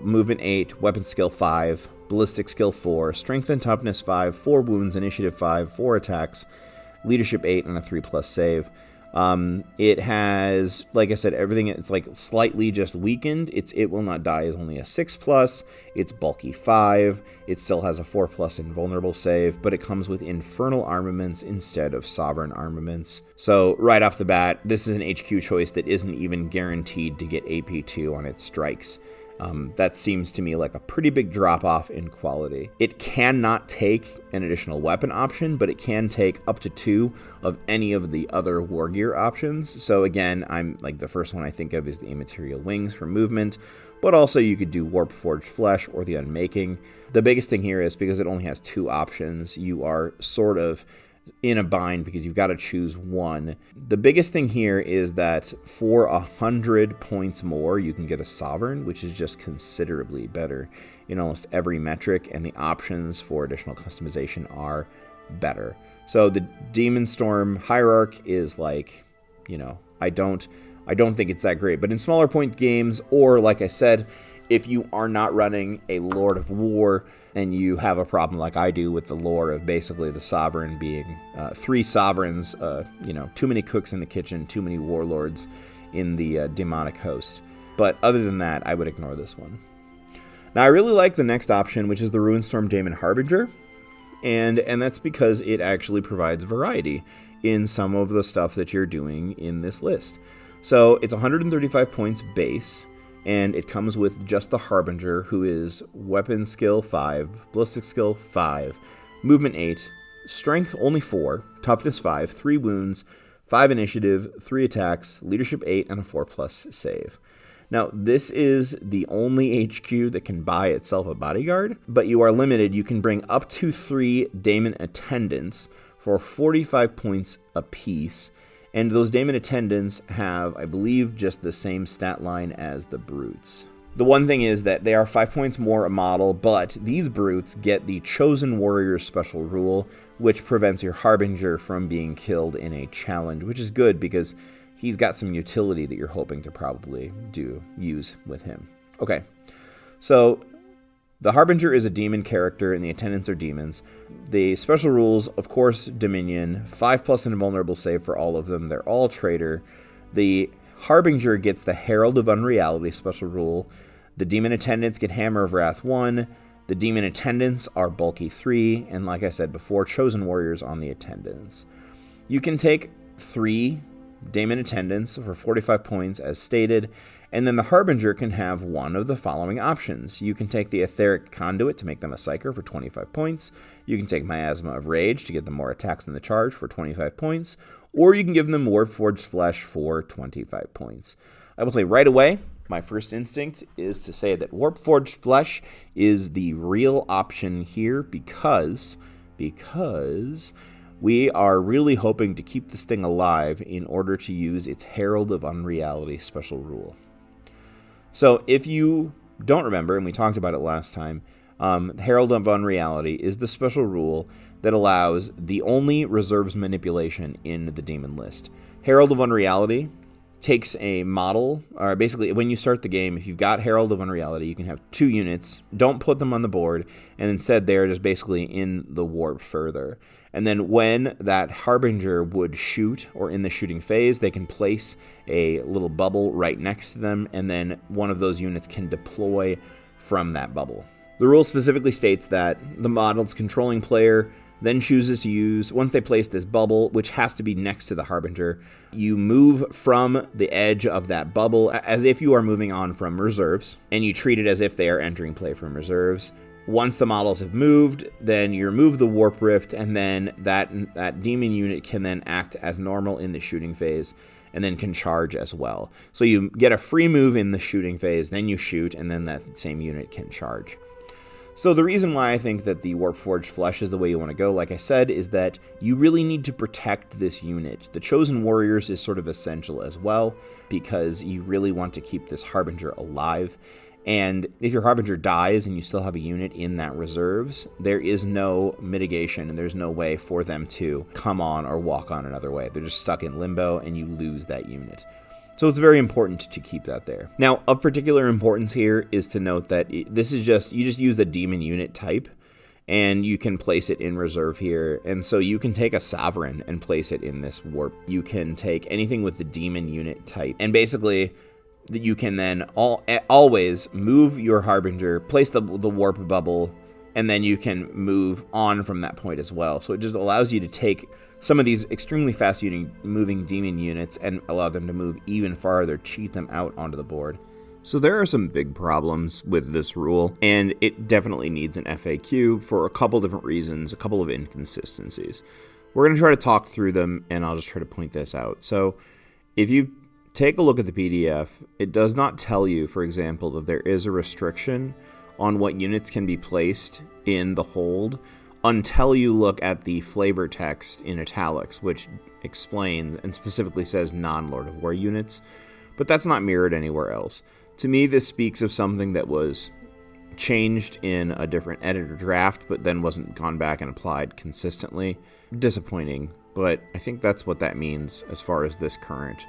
movement 8, weapon skill 5, ballistic skill 4, strength and toughness 5, 4 wounds, initiative 5, 4 attacks, leadership 8, and a 3+ save. It has, like I said, everything. It's like slightly just weakened. It will not die is only a 6+. It's bulky 5. It still has a 4+ invulnerable save, but it comes with infernal armaments instead of sovereign armaments. So right off the bat, this is an HQ choice that isn't even guaranteed to get AP2 on its strikes. That seems to me like a pretty big drop-off in quality. It cannot take an additional weapon option, but it can take up to 2 of any of the other war gear options. So again, I'm like the first one I think of is the Immaterial Wings for movement, but also you could do Warp Forged Flesh or the Unmaking. The biggest thing here is because it only has 2 options, you are sort of in a bind because you've got to choose one. The biggest thing here is that for 100 points more, you can get a Sovereign, which is just considerably better in almost every metric, and the options for additional customization are better. So the Demon Storm Hierarch is like, I don't think it's that great, but in smaller point games, or like I said, if you are not running a Lord of War and you have a problem like I do with the lore of basically the Sovereign being 3 Sovereigns, too many cooks in the kitchen, too many warlords in the demonic host. But other than that, I would ignore this one. Now, I really like the next option, which is the Ruinstorm Daemon Harbinger, and that's because it actually provides variety in some of the stuff that you're doing in this list. So it's 135 points base, and it comes with just the Harbinger, who is weapon skill 5, ballistic skill 5, movement 8, strength only 4, toughness 5, 3 wounds, 5 initiative, 3 attacks, leadership 8, and a 4+ save. Now, this is the only HQ that can buy itself a bodyguard, but you are limited. You can bring up to 3 Daemon attendants for 45 points apiece. And those Daemon attendants have, I believe, just the same stat line as the brutes. The one thing is that they are 5 points more a model, but these brutes get the Chosen Warrior's special rule, which prevents your Harbinger from being killed in a challenge, which is good because he's got some utility that you're hoping to probably use with him. Okay, so the Harbinger is a demon character, and the attendants are demons. The special rules, of course, Dominion, 5+ invulnerable save for all of them. They're all traitor. The Harbinger gets the Herald of Unreality special rule. The demon attendants get Hammer of Wrath 1. The demon attendants are bulky 3, and like I said before, Chosen Warriors on the attendants. You can take 3 Daemon attendants for 45 points as stated, and then the Harbinger can have one of the following options. You can take the Etheric Conduit to make them a Psyker for 25 points. You can take Miasma of Rage to get them more attacks in the charge for 25 points. Or you can give them Warp Forged Flesh for 25 points. I will say right away, my first instinct is to say that Warp Forged Flesh is the real option here because we are really hoping to keep this thing alive in order to use its Herald of Unreality special rule. So if you don't remember, and we talked about it last time, Herald of Unreality is the special rule that allows the only reserves manipulation in the demon list. Herald of Unreality takes a model, or basically when you start the game, if you've got Herald of Unreality, you can have 2 units, don't put them on the board, and instead they're just basically in the warp further. And then when that Harbinger would shoot, or in the shooting phase, they can place a little bubble right next to them, and then one of those units can deploy from that bubble. The rule specifically states that the model's controlling player then chooses to use, once they place this bubble, which has to be next to the Harbinger, you move from the edge of that bubble as if you are moving on from reserves, and you treat it as if they are entering play from reserves. Once the models have moved, then you remove the Warp Rift, and then that demon unit can then act as normal in the shooting phase, and then can charge as well. So you get a free move in the shooting phase, then you shoot, and then that same unit can charge. So the reason why I think that the Warp Forged Flesh is the way you want to go, like I said, is that you really need to protect this unit. The Chosen Warriors is sort of essential as well, because you really want to keep this Harbinger alive. And if your Harbinger dies and you still have a unit in that reserves, there is no mitigation and there's no way for them to come on or walk on another way. They're just stuck in limbo and you lose that unit. So it's very important to keep that there. Now, of particular importance here is to note that this is you just use the demon unit type, and you can place it in reserve here. And so you can take a Sovereign and place it in this warp. You can take anything with the demon unit type, and basically you can then always move your Harbinger, place the warp bubble, and then you can move on from that point as well. So it just allows you to take some of these extremely fast moving demon units and allow them to move even farther, cheat them out onto the board. So there are some big problems with this rule, and it definitely needs an FAQ for a couple different reasons, a couple of inconsistencies. We're going to try to talk through them, and I'll just try to point this out. So if you take a look at the PDF, it does not tell you, for example, that there is a restriction on what units can be placed in the hold until you look at the flavor text in italics, which explains and specifically says non-Lord of War units, but that's not mirrored anywhere else. To me, this speaks of something that was changed in a different editor draft, but then wasn't gone back and applied consistently. Disappointing, but I think that's what that means as far as this current.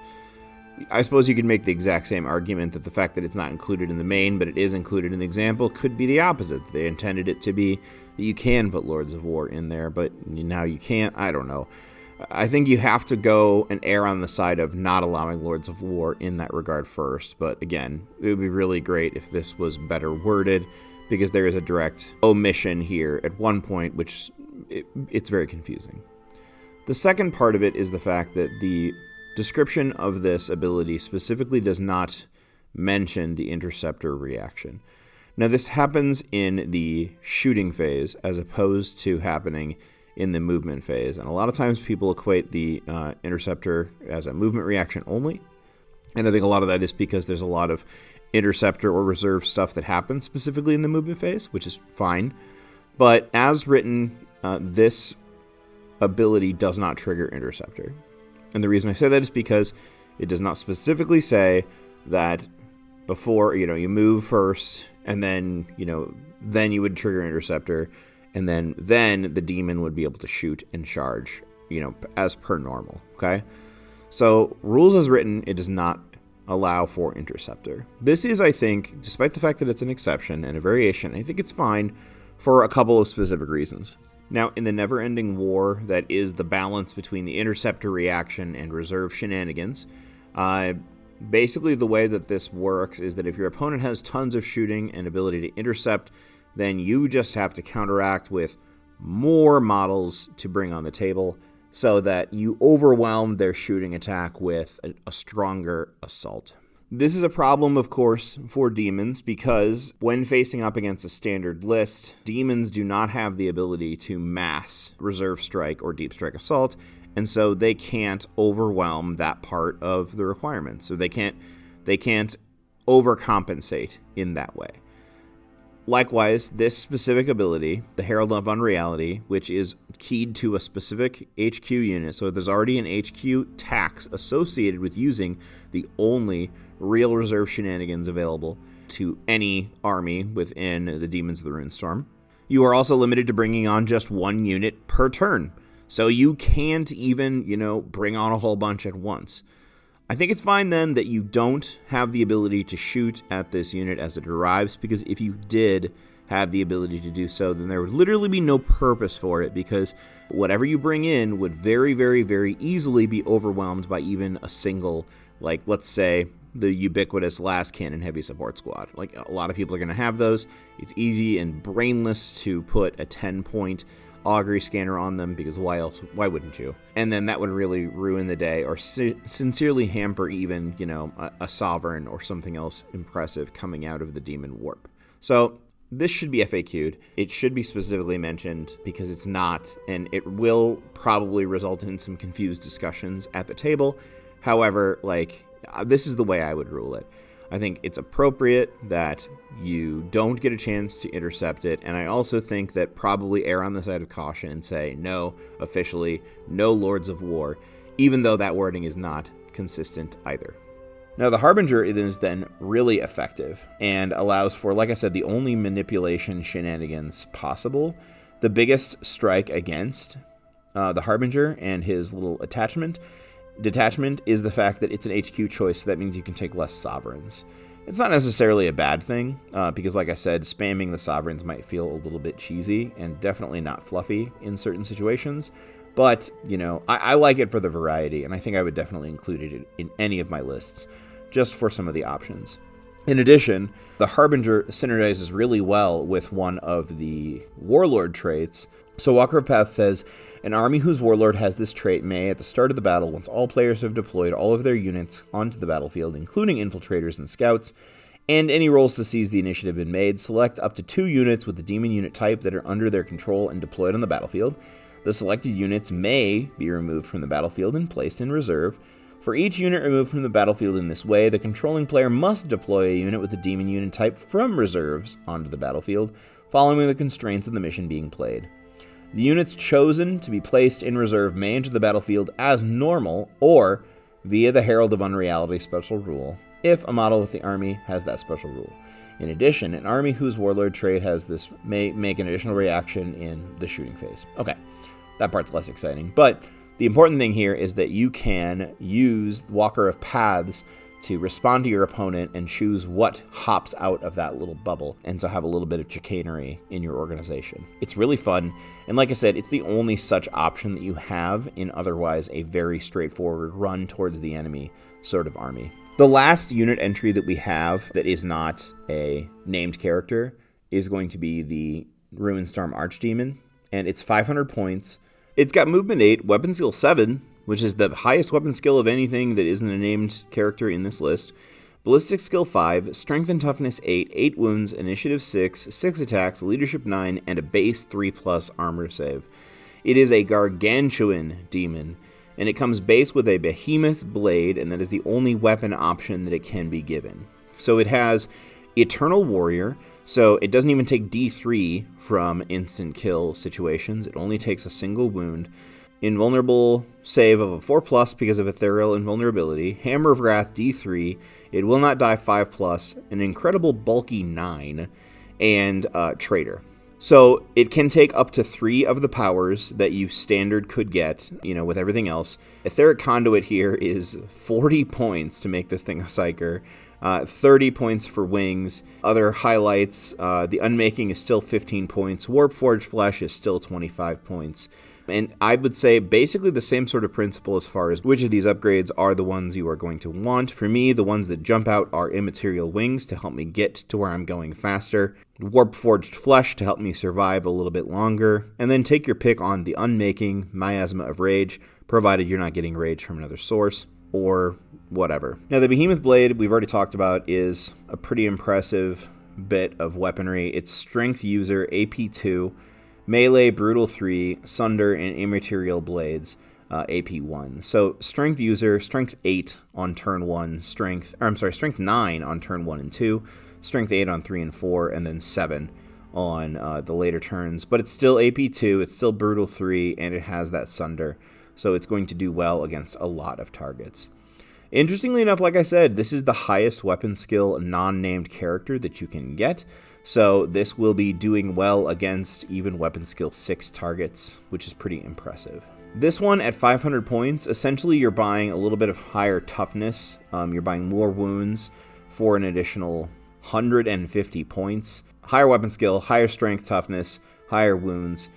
I suppose you could make the exact same argument that the fact that it's not included in the main, but it is included in the example, could be the opposite. They intended it to be that you can put Lords of War in there, but now you can't. I don't know. I think you have to go and err on the side of not allowing Lords of War in that regard first. But again, it would be really great if this was better worded, because there is a direct omission here at one point, which it's very confusing. The second part of it is the fact that the description of this ability specifically does not mention the interceptor reaction. Now, this happens in the shooting phase as opposed to happening in the movement phase. And a lot of times people equate the interceptor as a movement reaction only. And I think a lot of that is because there's a lot of interceptor or reserve stuff that happens specifically in the movement phase, which is fine. But as written, this ability does not trigger interceptor. And the reason I say that is because it does not specifically say that before, you move first and then you would trigger interceptor. And then the demon would be able to shoot and charge, as per normal, okay? So, rules as written, it does not allow for interceptor. This is, I think, despite the fact that it's an exception and a variation, I think it's fine for a couple of specific reasons. Now, in the never-ending war that is the balance between the interceptor reaction and reserve shenanigans, basically the way that this works is that if your opponent has tons of shooting and ability to intercept, then you just have to counteract with more models to bring on the table so that you overwhelm their shooting attack with a stronger assault. This is a problem, of course, for demons because when facing up against a standard list, demons do not have the ability to mass reserve strike or deep strike assault, and so they can't overwhelm that part of the requirement. So they can't overcompensate in that way. Likewise, this specific ability, the Herald of Unreality, which is keyed to a specific HQ unit, so there's already an HQ tax associated with using the only real reserve shenanigans available to any army within the Demons of the Ruinstorm. You are also limited to bringing on just one unit per turn, so you can't even, bring on a whole bunch at once. I think it's fine then that you don't have the ability to shoot at this unit as it arrives, because if you did have the ability to do so, then there would literally be no purpose for it, because whatever you bring in would very, very, very easily be overwhelmed by even a single, let's say, the ubiquitous last cannon heavy support squad. A lot of people are going to have those. It's easy and brainless to put a 10-point augury scanner on them, because why wouldn't you? And then that would really ruin the day or sincerely hamper even, a sovereign or something else impressive coming out of the demon warp. So this should be FAQ'd. It should be specifically mentioned because it's not, and it will probably result in some confused discussions at the table. However, this is the way I would rule it. I think it's appropriate that you don't get a chance to intercept it, and I also think that probably err on the side of caution and say no, officially, no Lords of War, even though that wording is not consistent either. Now, the Harbinger is then really effective and allows for, like I said, the only manipulation shenanigans possible. The biggest strike against the Harbinger and his little detachment is the fact that it's an HQ choice, so that means you can take less sovereigns. It's not necessarily a bad thing, because like I said, spamming the Sovereigns might feel a little bit cheesy and definitely not fluffy in certain situations. But, I like it for the variety, and I think I would definitely include it in any of my lists, just for some of the options. In addition, the Harbinger synergizes really well with one of the Warlord traits. So Walker of Path says, an army whose Warlord has this trait may, at the start of the battle, once all players have deployed all of their units onto the battlefield, including infiltrators and scouts, and any rolls to seize the initiative been made, select up to 2 units with the demon unit type that are under their control and deployed on the battlefield. The selected units may be removed from the battlefield and placed in reserve. For each unit removed from the battlefield in this way, the controlling player must deploy a unit with the demon unit type from reserves onto the battlefield, following the constraints of the mission being played. The units chosen to be placed in reserve may enter the battlefield as normal or via the Herald of Unreality special rule, if a model with the army has that special rule. In addition, an army whose Warlord trait has this may make an additional reaction in the shooting phase. Okay, that part's less exciting, but the important thing here is that you can use Walker of Paths to respond to your opponent and choose what hops out of that little bubble, and so have a little bit of chicanery in your organization. It's really fun, and like I said, it's the only such option that you have in otherwise a very straightforward run towards the enemy sort of army. The last unit entry that we have that is not a named character is going to be the Ruinstorm Archdemon, and it's 500 points. It's got movement 8, weapon skill 7, which is the highest weapon skill of anything that isn't a named character in this list. Ballistic skill 5, strength and toughness 8, 8 wounds, initiative 6, 6 attacks, leadership 9, and a base 3+ armor save. It is a gargantuan demon, and it comes base with a Behemoth blade, and that is the only weapon option that it can be given. So it has Eternal Warrior, so it doesn't even take D3 from instant kill situations. It only takes a single wound. Invulnerable save of a 4+ because of ethereal invulnerability. Hammer of Wrath D3. It will not die 5+. An incredible bulky 9. And Traitor. So it can take up to 3 of the powers that you standard could get, with everything else. Etheric Conduit here is 40 points to make this thing a Psyker. 30 points for wings. Other highlights, the Unmaking is still 15 points. Warpforged Flesh is still 25 points. And I would say basically the same sort of principle as far as which of these upgrades are the ones you are going to want. For me, the ones that jump out are Immaterial Wings to help me get to where I'm going faster, Warpforged Flesh to help me survive a little bit longer, and then take your pick on the Unmaking, Miasma of Rage, provided you're not getting rage from another source, or whatever. Now, the Behemoth Blade, we've already talked about, is a pretty impressive bit of weaponry. It's Strength User, AP 2, Melee, Brutal 3, Sunder, and Immaterial Blades, AP 1. So Strength User, Strength 8 on turn 1, Strength 9 on turn 1 and 2, Strength 8 on 3 and 4, and then 7 on the later turns. But it's still AP 2, it's still Brutal 3, and it has that Sunder. So it's going to do well against a lot of targets. Interestingly enough, like I said, this is the highest weapon skill non-named character that you can get. So this will be doing well against even weapon skill 6 targets, which is pretty impressive. This one at 500 points, essentially you're buying a little bit of higher toughness. You're buying more wounds for an additional 150 points. Higher weapon skill, higher strength, toughness, higher wounds.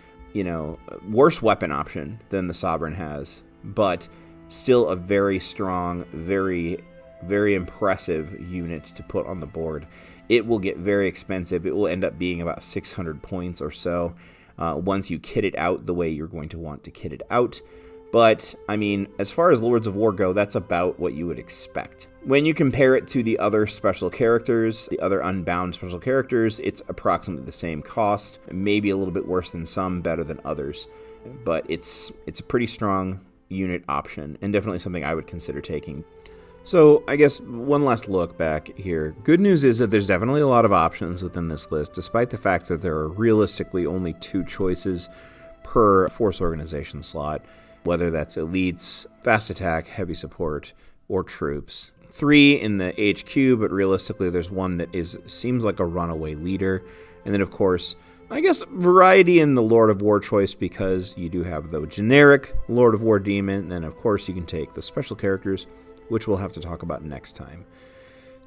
Worse weapon option than the Sovereign has, but still a very strong, very, very impressive unit to put on the board. It will get very expensive. It will end up being about 600 points or so once you kit it out the way you're going to want to kit it out. But, as far as Lords of War go, that's about what you would expect. When you compare it to the other special characters, the other Unbound special characters, it's approximately the same cost. Maybe a little bit worse than some, better than others. But it's a pretty strong unit option, and definitely something I would consider taking. So, I guess one last look back here. Good news is that there's definitely a lot of options within this list, despite the fact that there are realistically only 2 choices per force organization slot, whether that's elites, fast attack, heavy support, or troops. 3 in the HQ, but realistically there's one that seems like a runaway leader. And then, of course, I guess variety in the Lord of War choice, because you do have the generic Lord of War demon, and then, of course, you can take the special characters, which we'll have to talk about next time.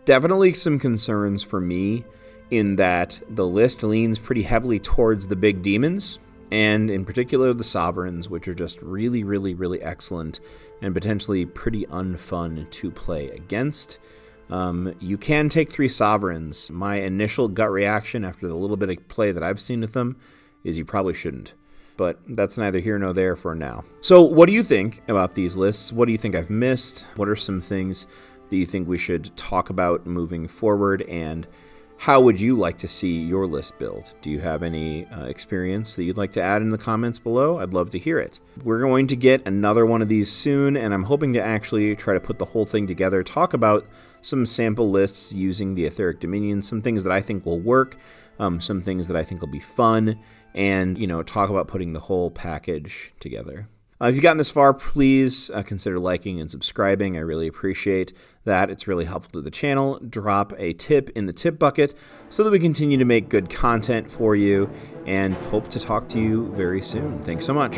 Definitely some concerns for me in that the list leans pretty heavily towards the big demons, and in particular the sovereigns, which are just really, really, really excellent and potentially pretty unfun to play against. You can take 3 sovereigns. My initial gut reaction after the little bit of play that I've seen with them is you probably shouldn't. But that's neither here nor there for now. So what do you think about these lists? What do you think I've missed? What are some things that you think we should talk about moving forward? And how would you like to see your list build? Do you have any experience that you'd like to add in the comments below? I'd love to hear it. We're going to get another one of these soon, and I'm hoping to actually try to put the whole thing together, talk about some sample lists using the Etheric Dominion, some things that I think will work, some things that I think will be fun, and, talk about putting the whole package together. If you've gotten this far, please consider liking and subscribing. I really appreciate that. It's really helpful to the channel. Drop a tip in the tip bucket so that we continue to make good content for you, and hope to talk to you very soon. Thanks so much.